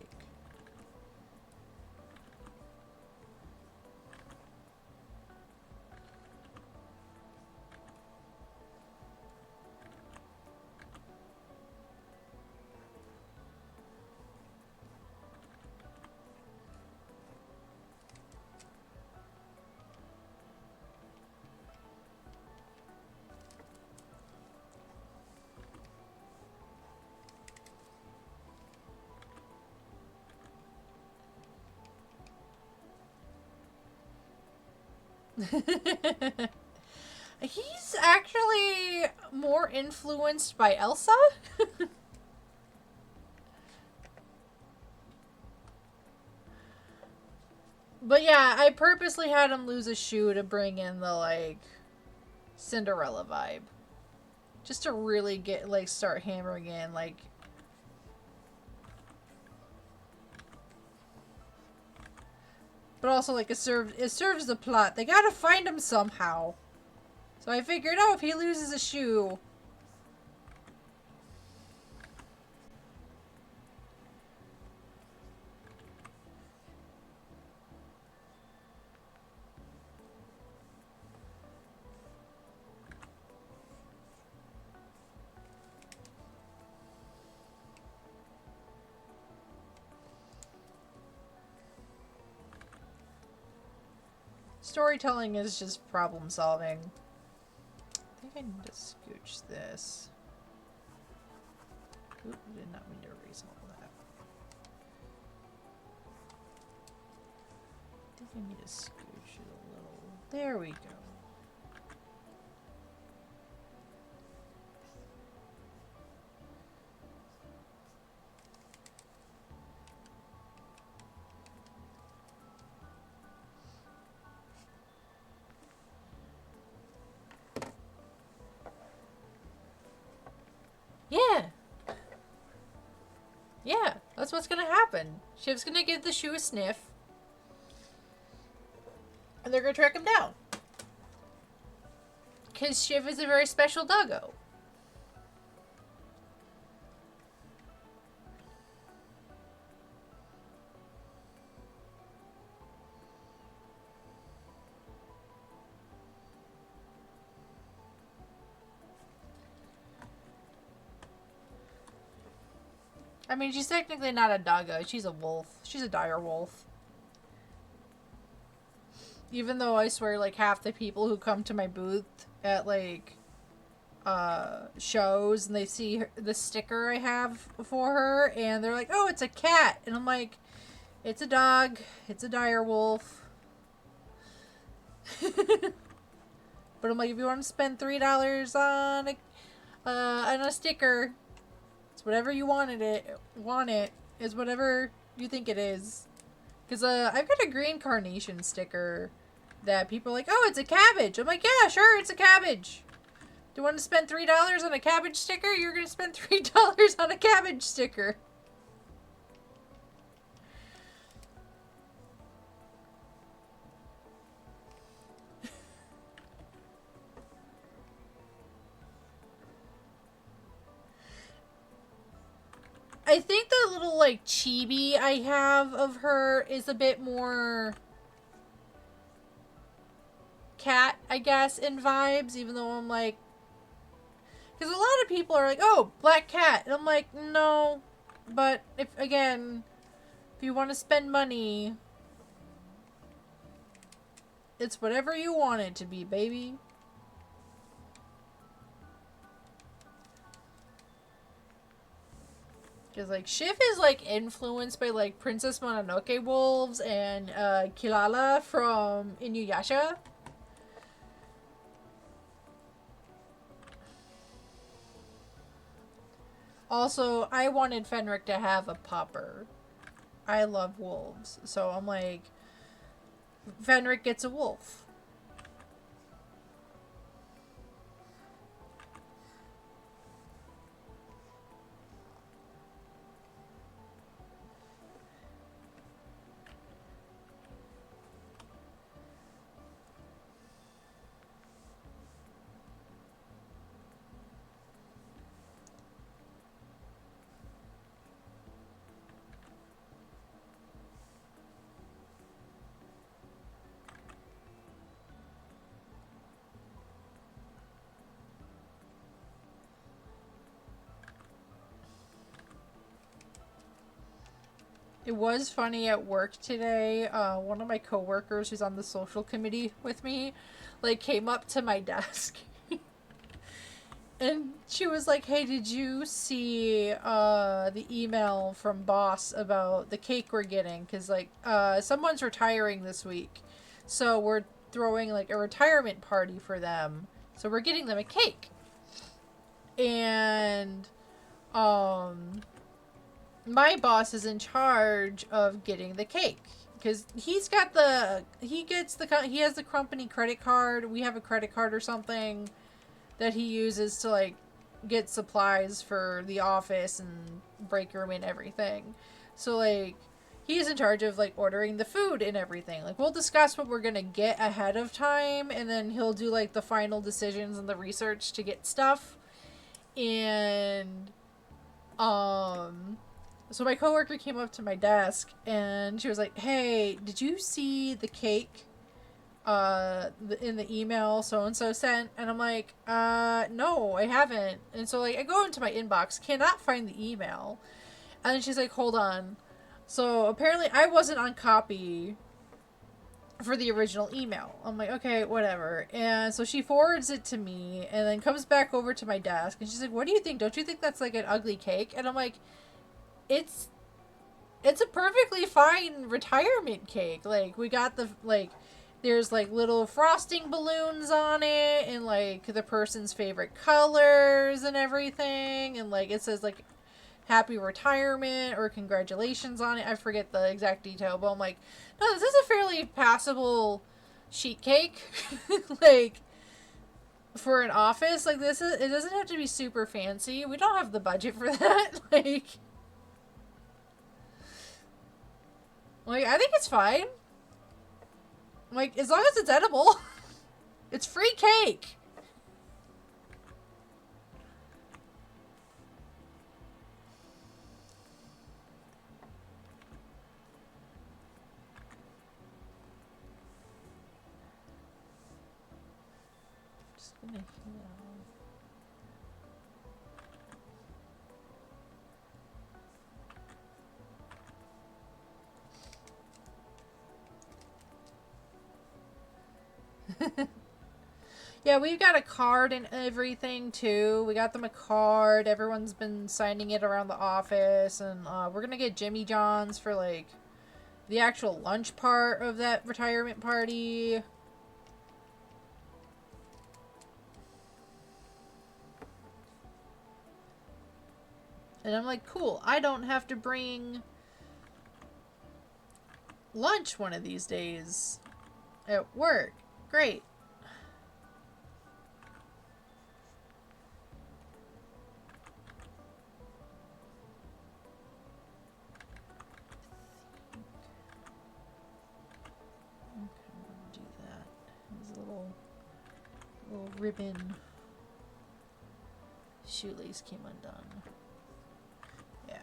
He's actually more influenced by Elsa. But yeah, I purposely had him lose a shoe to bring in the, like, Cinderella vibe. Just to really get, like, start hammering in, like... But also, like, it serves the plot. They gotta find him somehow. So I figured, oh, if he loses a shoe... Storytelling is just problem solving. I think I need to scooch this. Oop, did not mean to erase all of that. I think I need to scooch it a little. There we go. Yeah. Yeah, that's what's gonna happen. Shiv's gonna give the shoe a sniff. And they're gonna track him down. Because Shiv is a very special doggo. I mean, she's technically not a doggo. She's a wolf. She's a dire wolf. Even though I swear, like, half the people who come to my booth at, like, shows and they see the sticker I have for her and they're like, oh, it's a cat. And I'm like, it's a dog. It's a dire wolf. But I'm like, if you want to spend $3 on a sticker, it's whatever you want it is whatever you think it is. Because I've got a green carnation sticker that people are like, oh, it's a cabbage. I'm like, yeah, sure, it's a cabbage. Do you want to spend $3 on a cabbage sticker? You're going to spend $3 on a cabbage sticker. I think the little, like, chibi I have of her is a bit more cat, I guess, in vibes, even though I'm like... Because a lot of people are like, oh, black cat. And I'm like, no. But, if you want to spend money, it's whatever you want it to be, baby. Because, like, Shiv is, like, influenced by, like, Princess Mononoke wolves and Kilala from Inuyasha. Also, I wanted Fenric to have a pupper. I love wolves. So I'm like, Fenric gets a wolf. It was funny at work today. One of my coworkers who's on the social committee with me, like, came up to my desk. And she was like, hey, did you see the email from boss about the cake we're getting? Because, like, someone's retiring this week. So we're throwing, like, a retirement party for them. So we're getting them a cake. And, my boss is in charge of getting the cake because he has the company credit card. We have a credit card or something that he uses to, like, get supplies for the office and break room and everything. So, like, he's in charge of like ordering the food and everything. Like we'll discuss what we're gonna get ahead of time, and then he'll do like the final decisions and the research to get stuff. And so my coworker came up to my desk and she was like, "Hey, did you see the cake in the email so and so sent?" And I'm like, no, I haven't." And so like I go into my inbox, cannot find the email. And then she's like, "Hold on." So apparently I wasn't on copy for the original email. I'm like, "Okay, whatever." And so she forwards it to me and then comes back over to my desk and she's like, "What do you think? Don't you think that's like an ugly cake?" And I'm like, it's a perfectly fine retirement cake. Like we got the like there's like little frosting balloons on it and like the person's favorite colors and everything, and like it says like happy retirement or congratulations on it. I forget the exact detail, but I'm like, no, this is a fairly passable sheet cake. Like for an office like this, it doesn't have to be super fancy. We don't have the budget for that. Like I think it's fine. Like as long as it's edible. It's free cake. Just gonna Yeah, we've got a card and everything too. We got them a card. Everyone's been signing it around the office, and we're gonna get Jimmy John's for like the actual lunch part of that retirement party. And I'm like, cool, I don't have to bring lunch one of these days at work. Great. Do that. His little ribbon shoelace came undone. Yeah.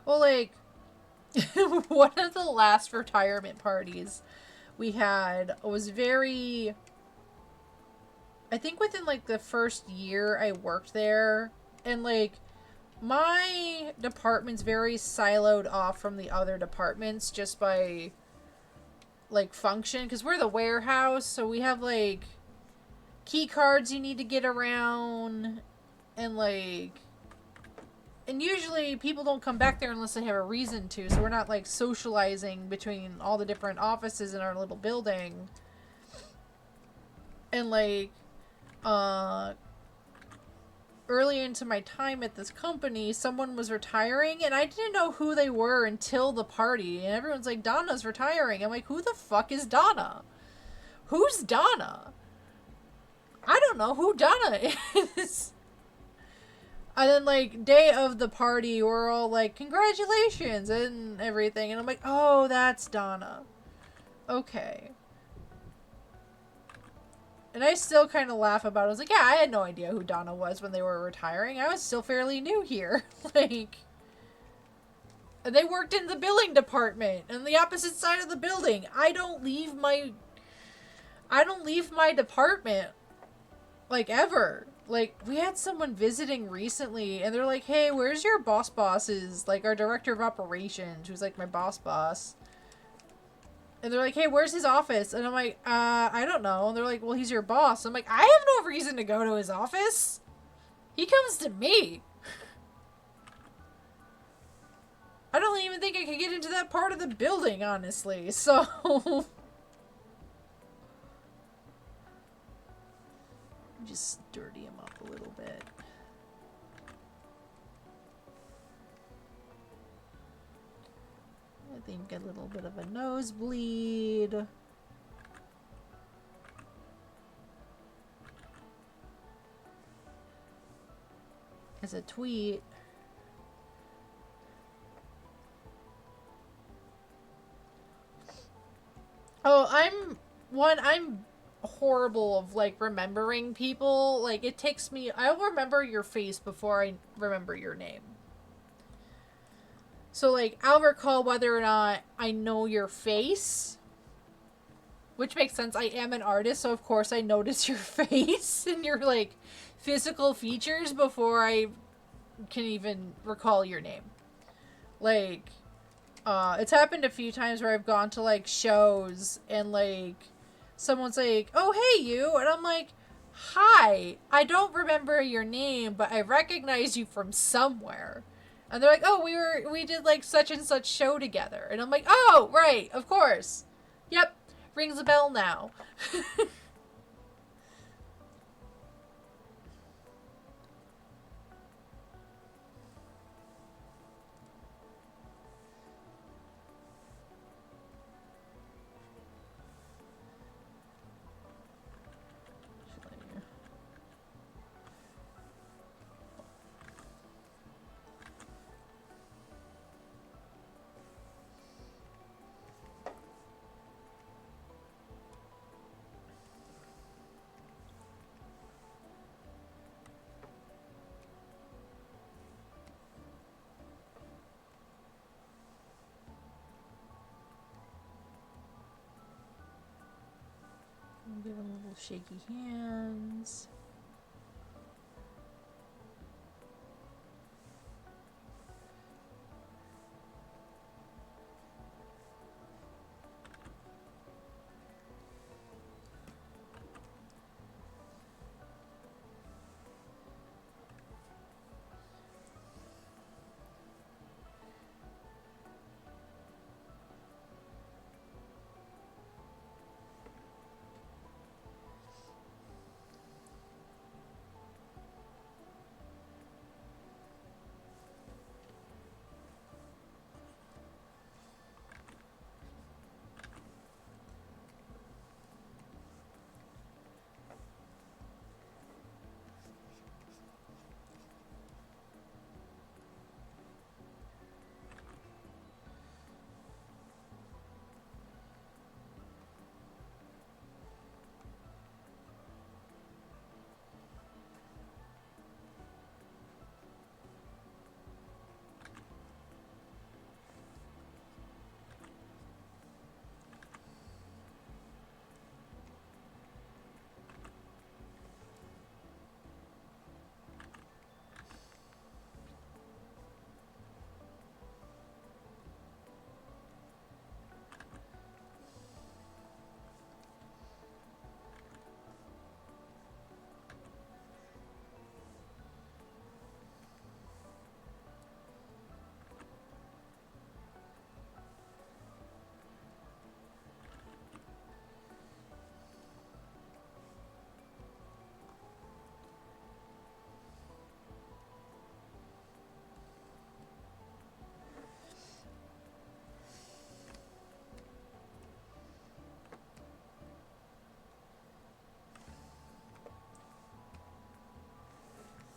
Well, like, one of the last retirement parties we had was very... I think within, like, the first year I worked there, and, like, my department's very siloed off from the other departments just by, like, function, because we're the warehouse, so we have, like, key cards you need to get around, and, like... And usually people don't come back there unless they have a reason to, so we're not like socializing between all the different offices in our little building. And like early into my time at this company, someone was retiring and I didn't know who they were until the party, and everyone's like, "Donna's retiring." I'm like, who the fuck is Donna? Who's Donna? I don't know who Donna is. And then, like, day of the party, we're all like, "Congratulations," and everything. And I'm like, oh, that's Donna. Okay. And I still kind of laugh about it. I was like, yeah, I had no idea who Donna was when they were retiring. I was still fairly new here. Like, and they worked in the billing department on the opposite side of the building. I don't leave my department, like, ever. Like, we had someone visiting recently, and they're like, "Hey, where's your boss's, like, our director of operations," who's, like, my boss. And they're like, "Hey, where's his office?" And I'm like, I don't know. And they're like, "Well, he's your boss." I'm like, I have no reason to go to his office. He comes to me. I don't even think I could get into that part of the building, honestly, so... Just dirty him up a little bit. I think a little bit of a nosebleed. As a tweet. one, I'm horrible of like remembering people. Like it takes me, I'll remember your face before I remember your name. So like I'll recall whether or not I know your face, which makes sense. I am an artist, so of course I notice your face and your like physical features before I can even recall your name. Like it's happened a few times where I've gone to like shows and like someone's like, "Oh, hey you." And I'm like, "Hi. I don't remember your name, but I recognize you from somewhere." And they're like, "Oh, we did like such and such show together." And I'm like, "Oh, right. Of course. Yep. Rings a bell now." Give him little shaky hands.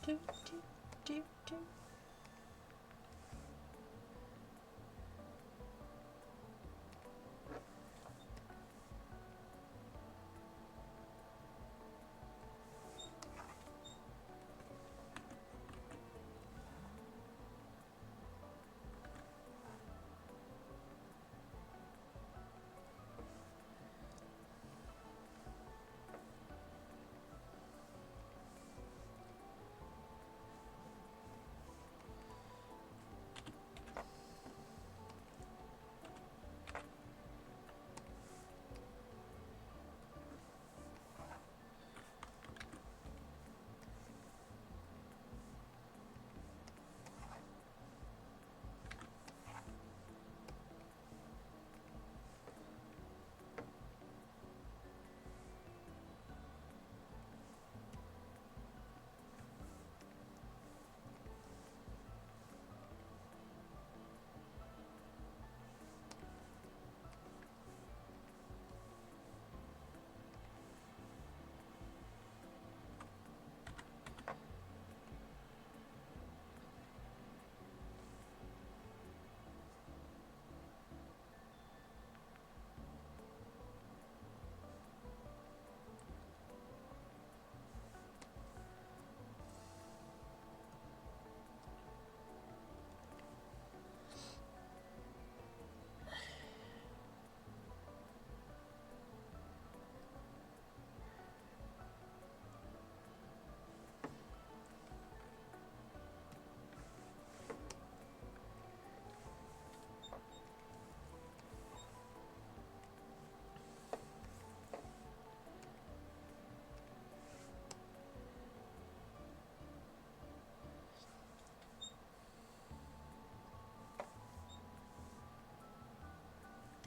Do, do, do, do.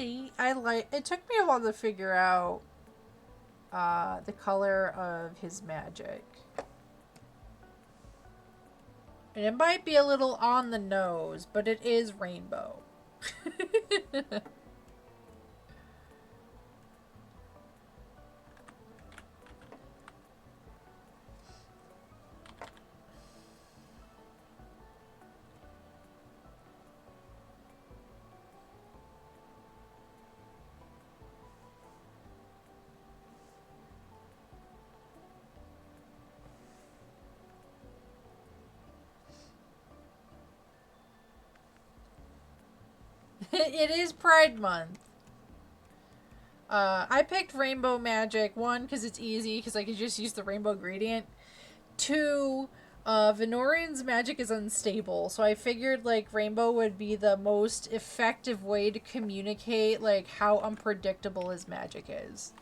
It took me a while to figure out the color of his magic. And it might be a little on the nose, but it is rainbow. It is Pride Month. I picked Rainbow Magic. One, because it's easy, because I could just use the rainbow gradient. Two, Venorian's magic is unstable, so I figured, like, Rainbow would be the most effective way to communicate, like, how unpredictable his magic is.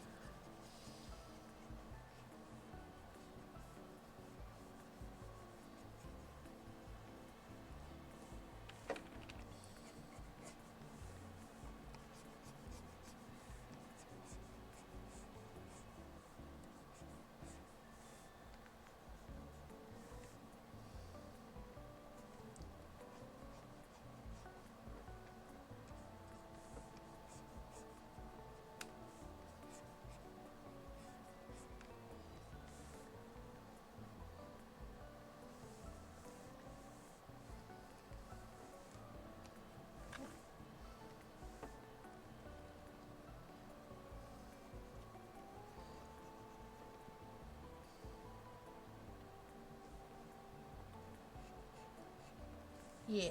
Yeah.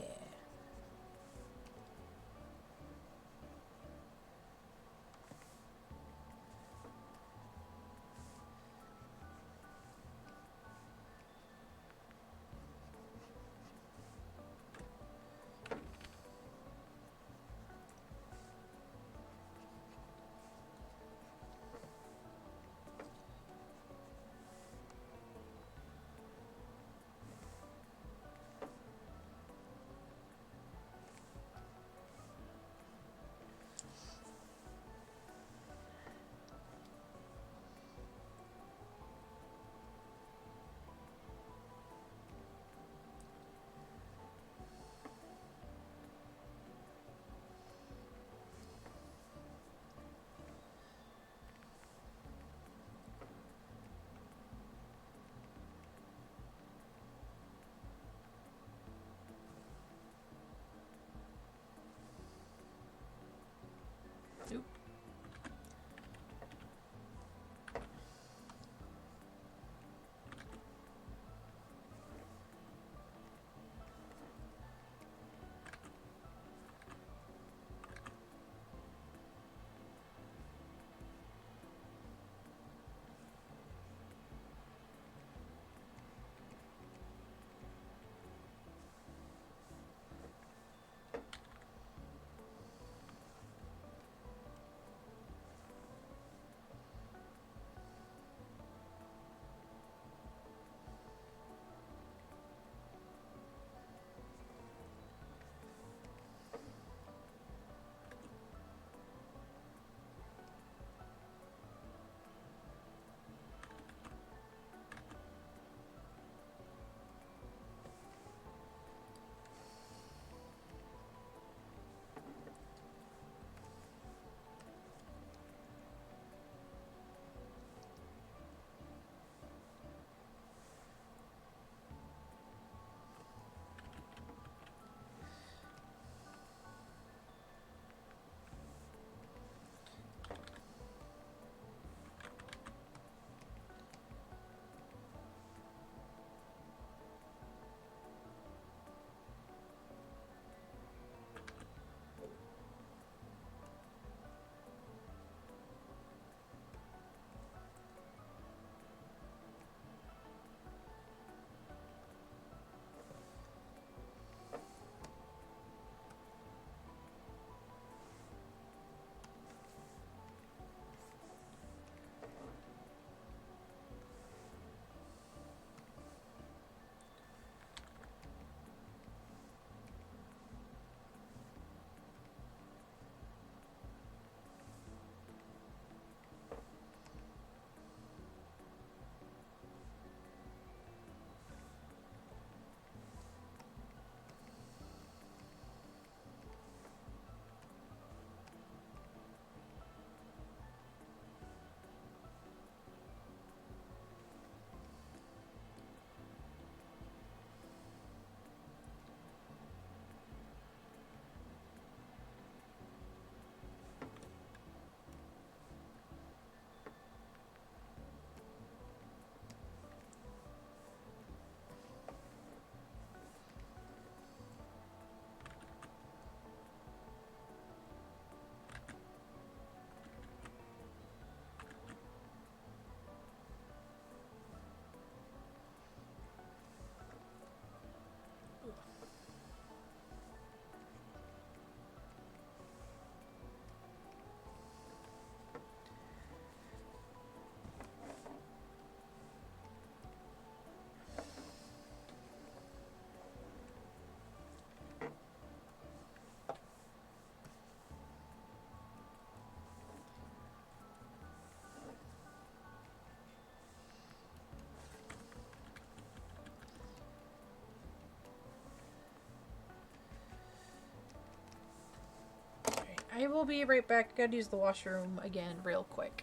I will be right back. I gotta use the washroom again real quick.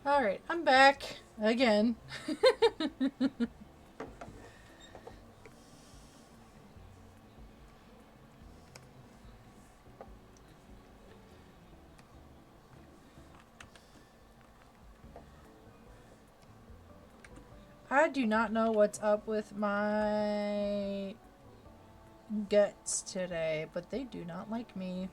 Alright, I'm back. Again. I do not know what's up with my guts today, but they do not like me.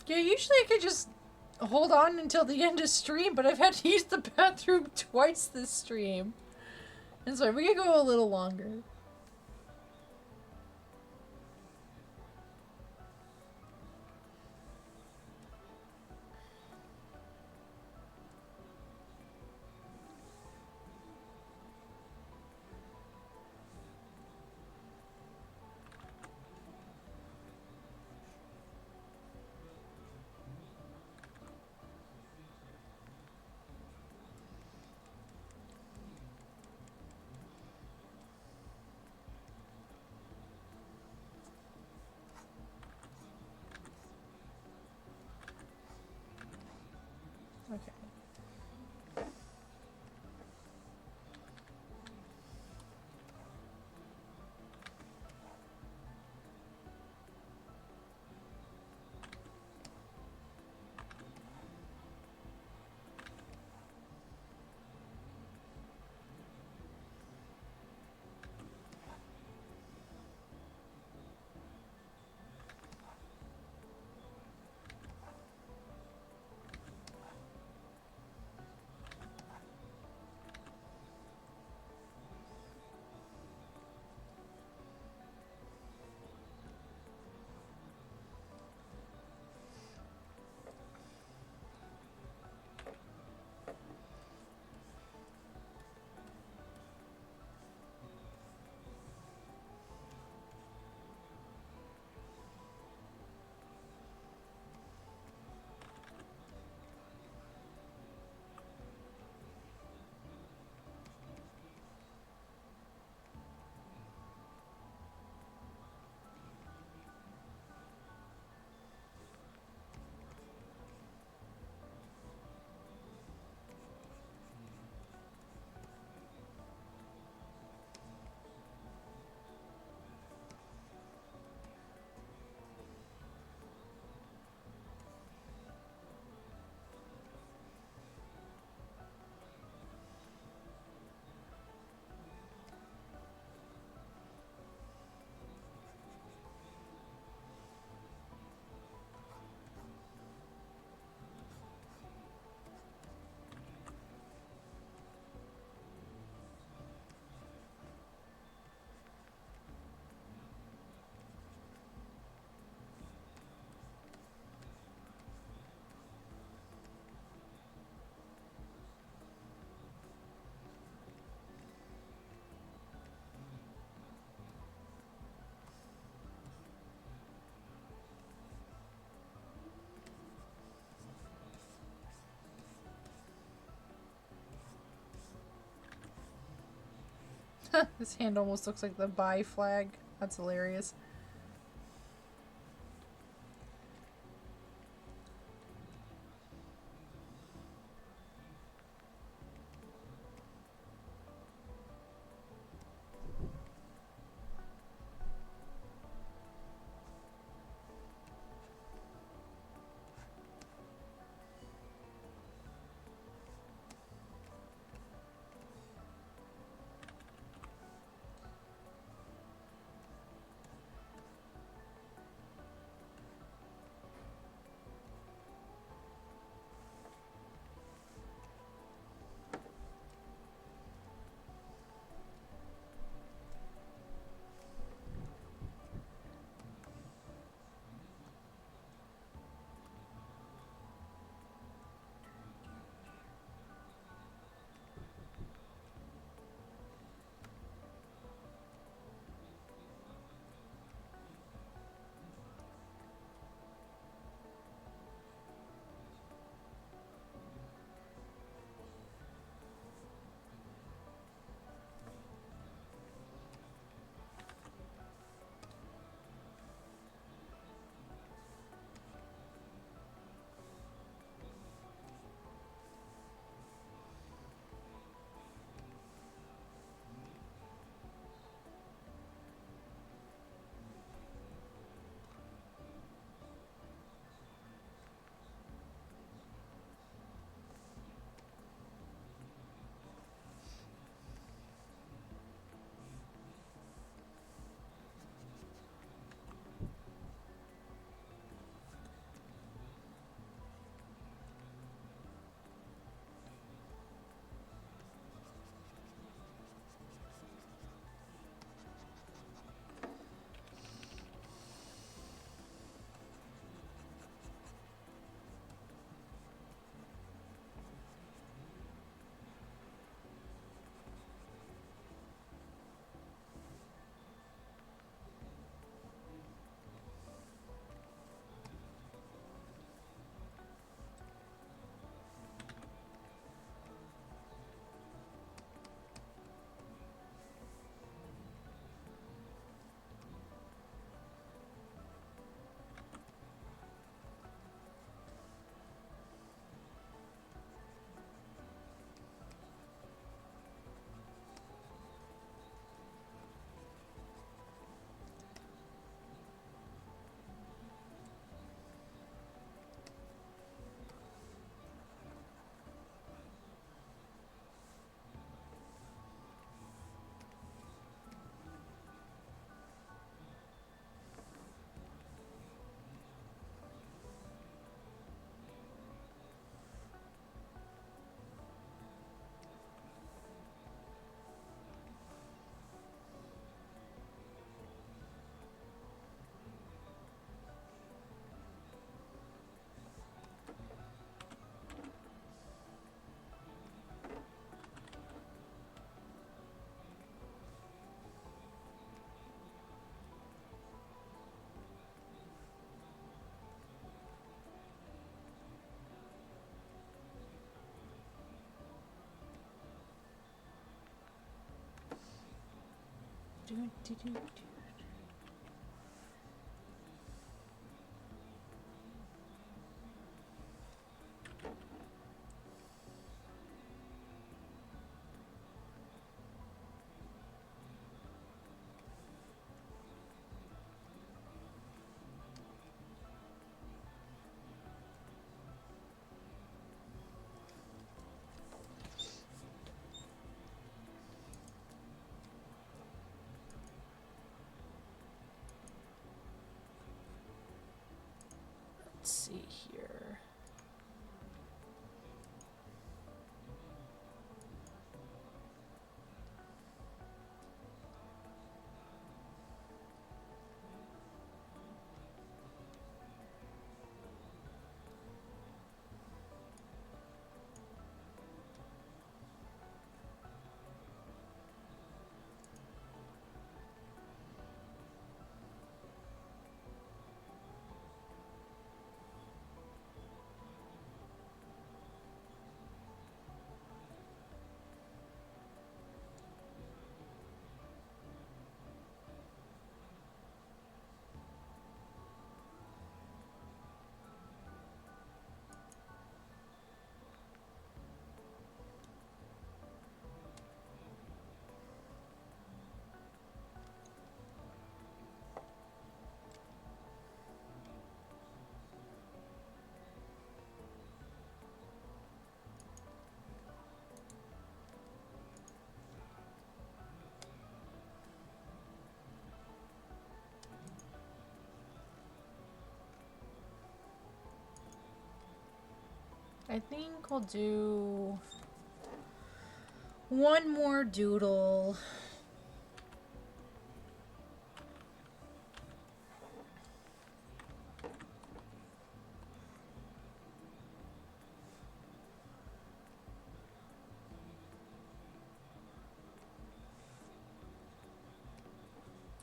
Yeah, usually I could just hold on until the end of stream, but I've had to use the bathroom twice this stream. And so we could go a little longer. Okay. This hand almost looks like the buy flag. That's hilarious. Let's see here. I think we'll do one more doodle.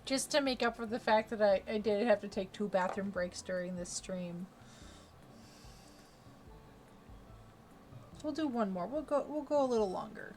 Just to make up for the fact that I did have to take 2 bathroom breaks during this stream. We'll do one more. We'll go a little longer.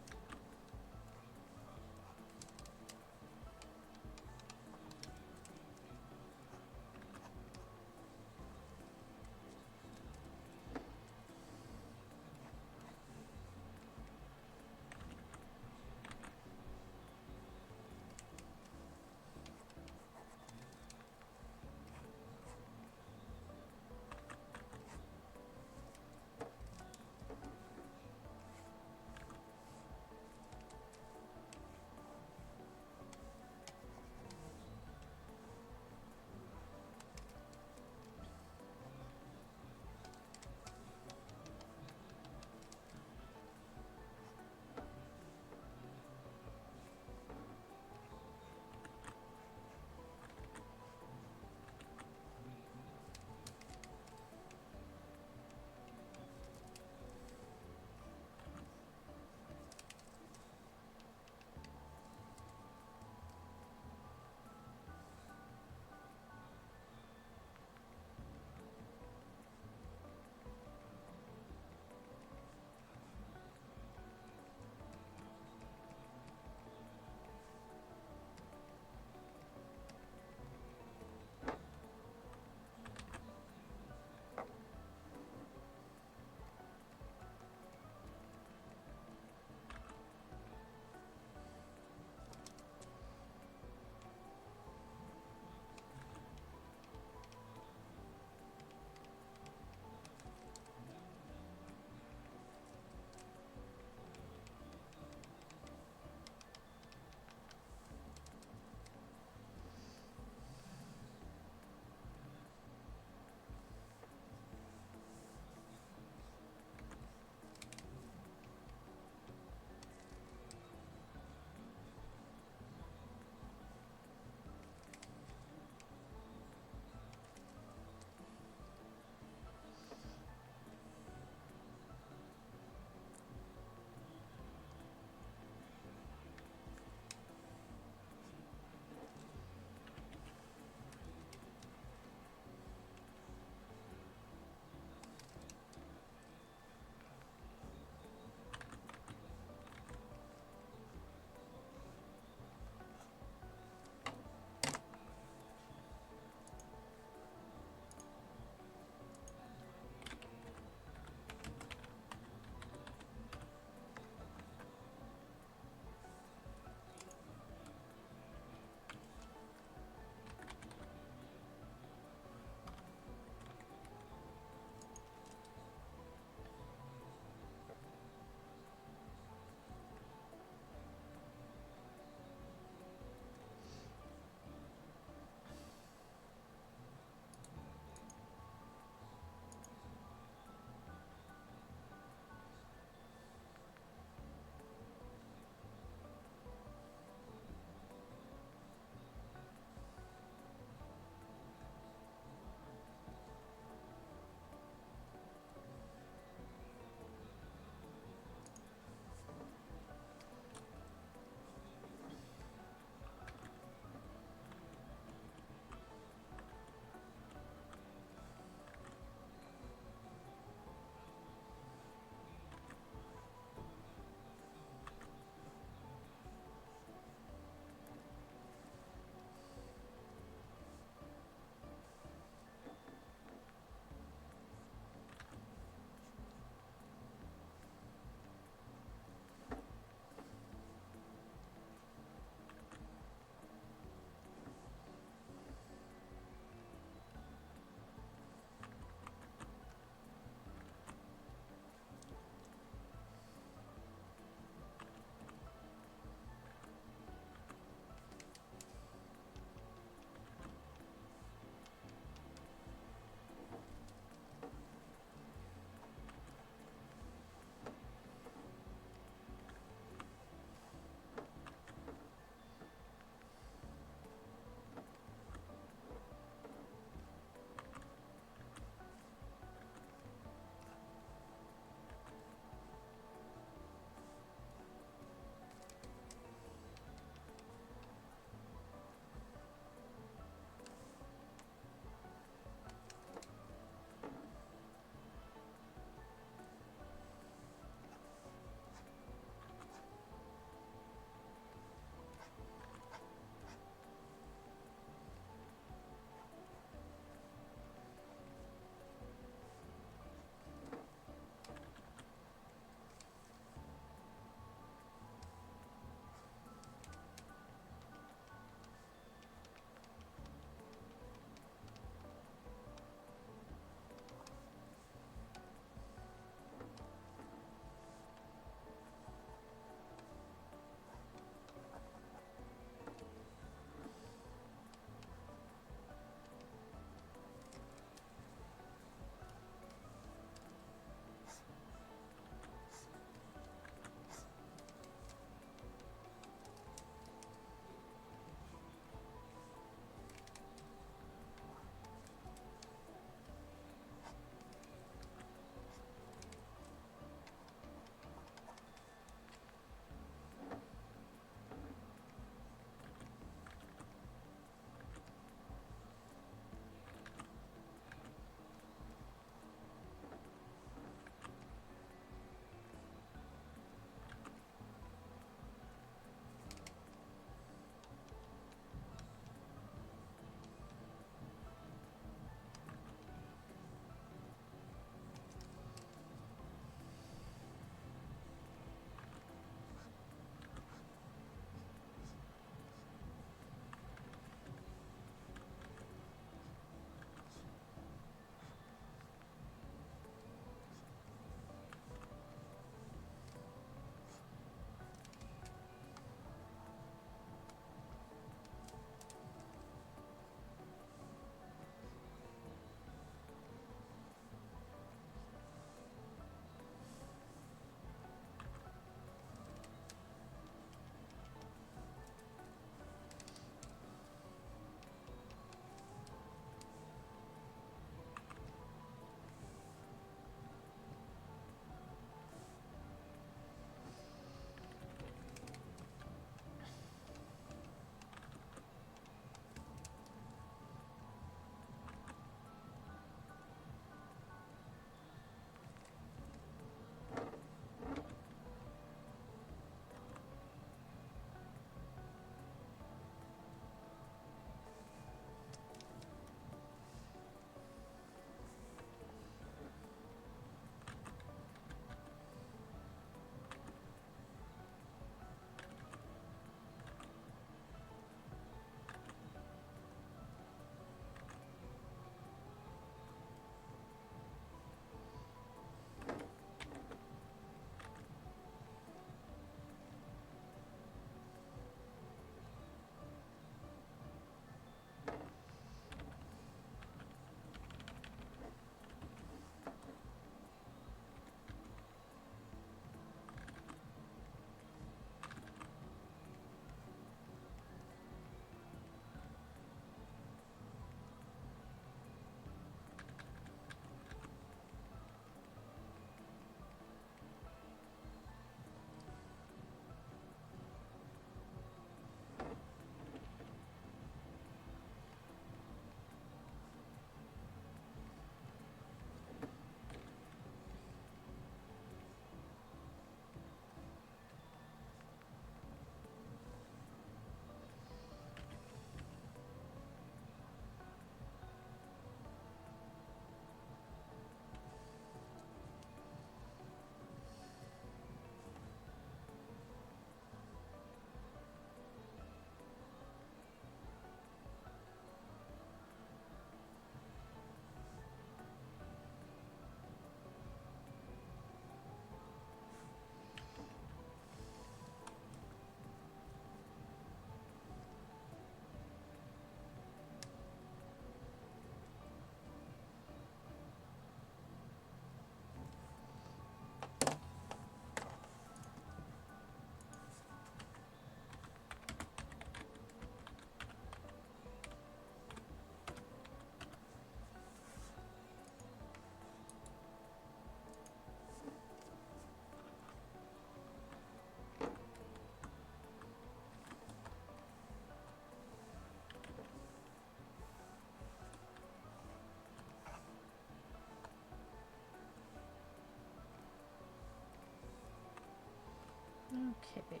Okay.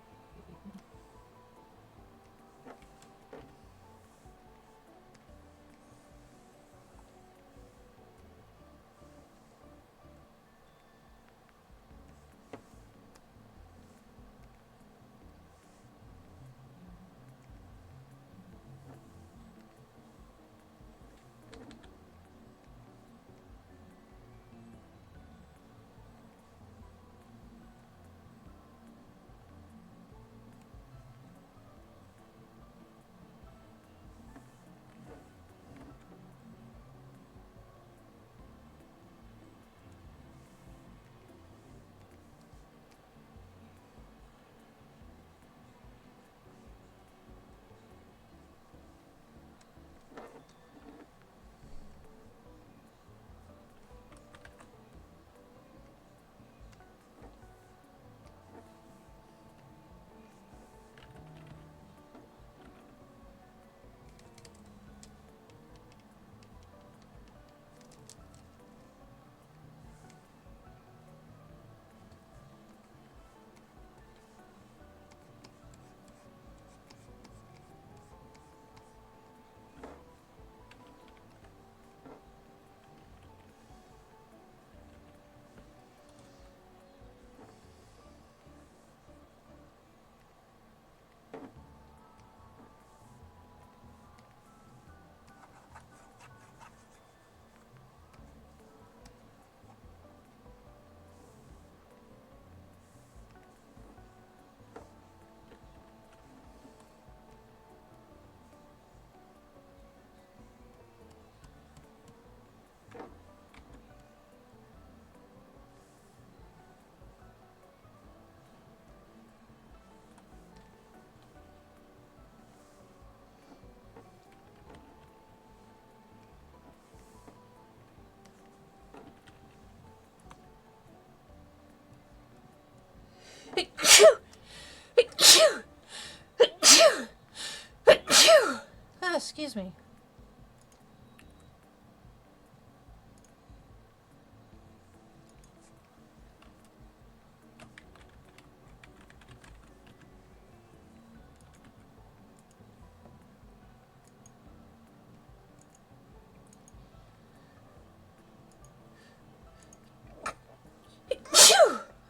Excuse me.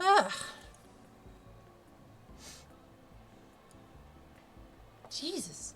Ugh. Jesus.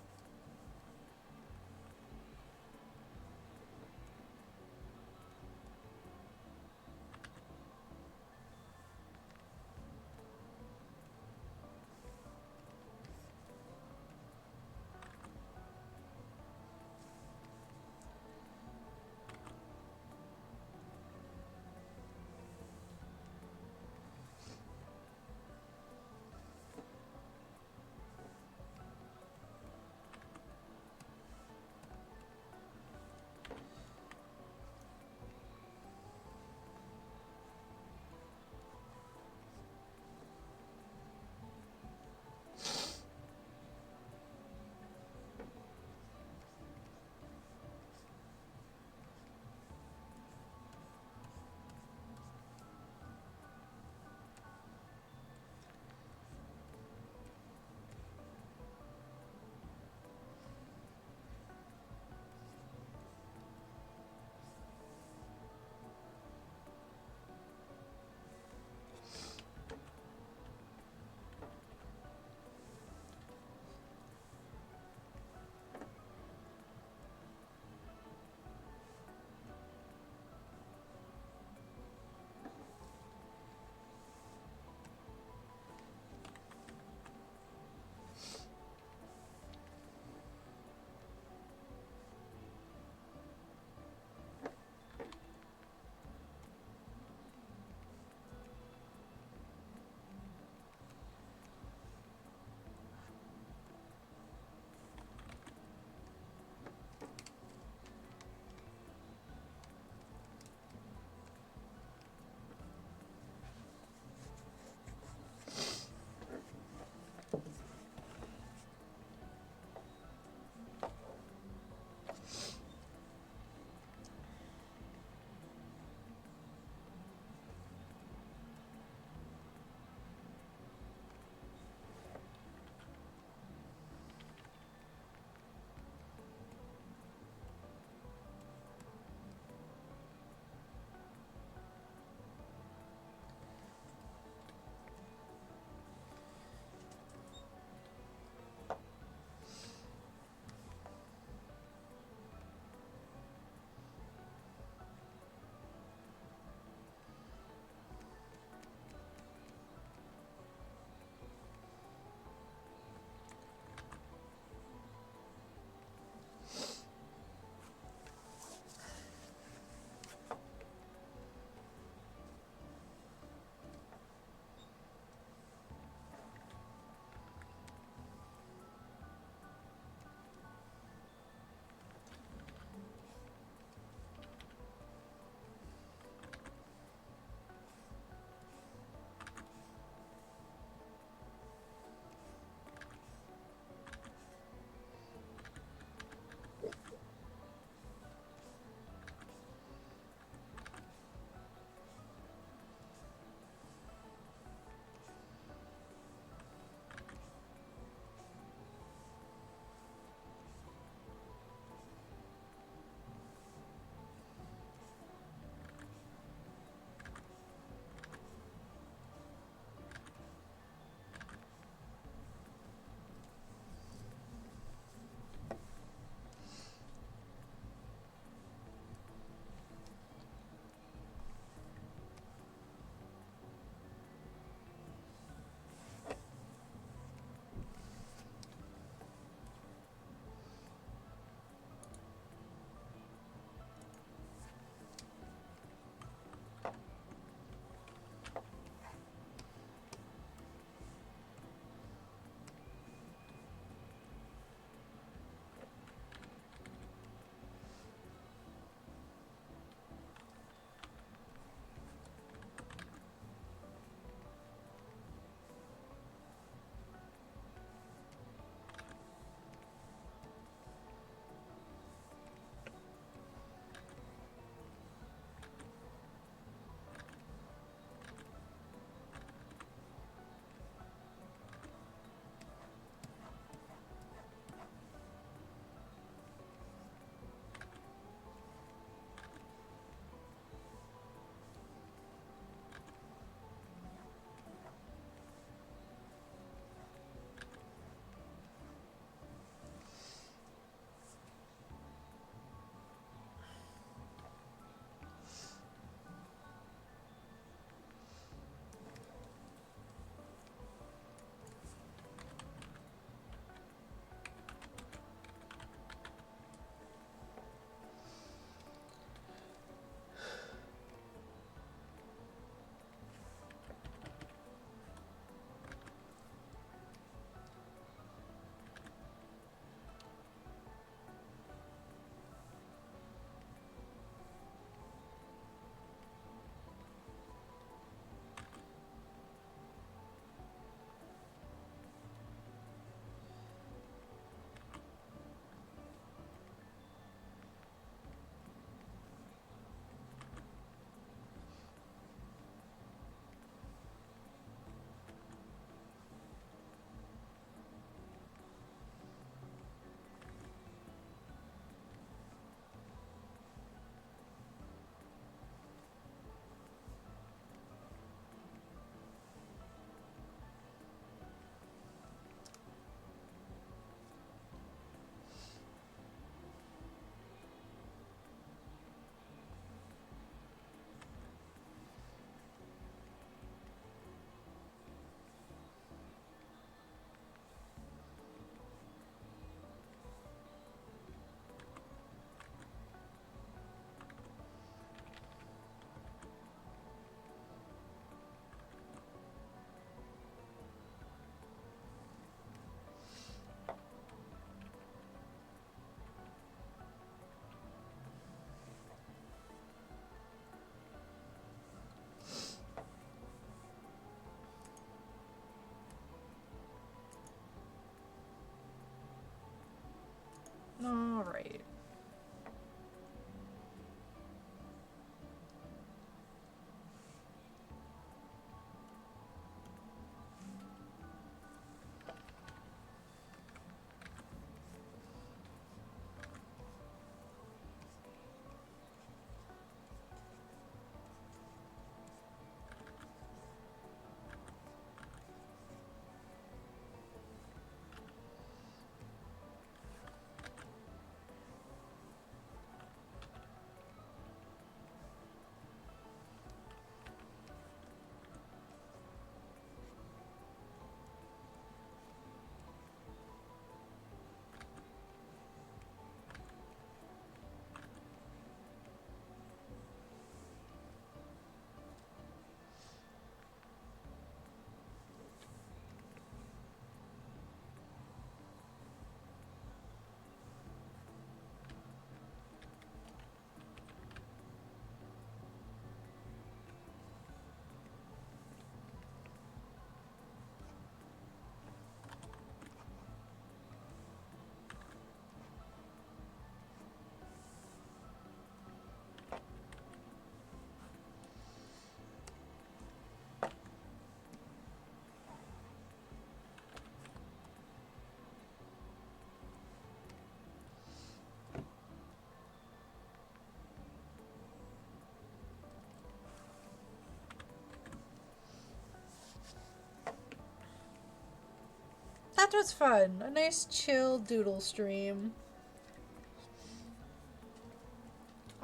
was fun. A nice chill doodle stream.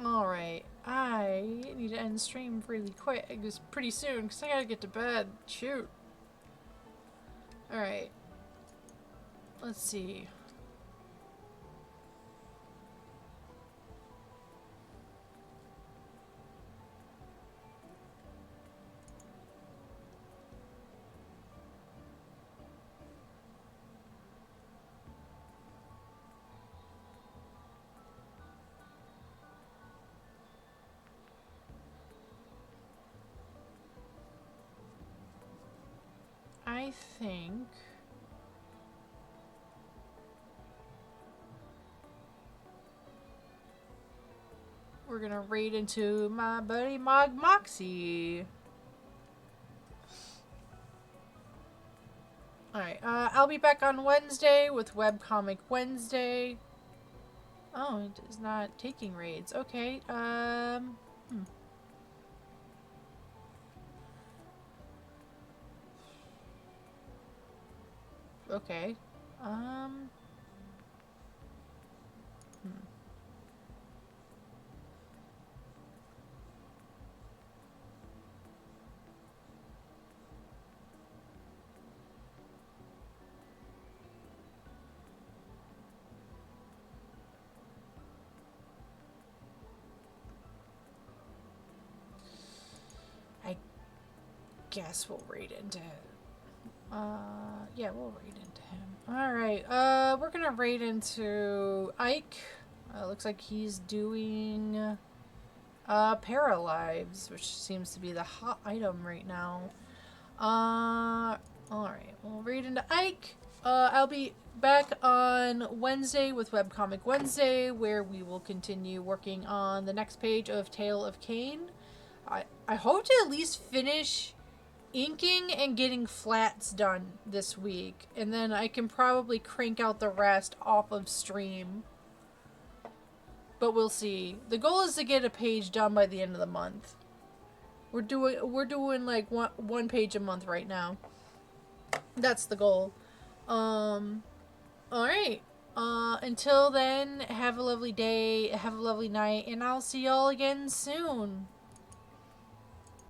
Alright, I need to end stream really quick, just pretty soon, because I gotta get to bed. Shoot. Alright. Let's see. I think we're gonna raid into my buddy Mog Moxie. Alright, I'll be back on Wednesday with Webcomic Wednesday. Oh, it is not taking raids. Okay, Okay. I guess we'll raid into him. Yeah, we'll raid into him. Alright, we're gonna raid into Ike. Looks like he's doing Paralives, which seems to be the hot item right now. Alright, we'll raid into Ike. I'll be back on Wednesday with Webcomic Wednesday, where we will continue working on the next page of Tale of Cain. I hope to at least finish inking and getting flats done this week, and then I can probably crank out the rest off of stream. But we'll see. The goal is to get a page done by the end of the month. We're doing like one page a month right now. That's the goal. Alright. Until then, have a lovely day, have a lovely night, and I'll see y'all again soon.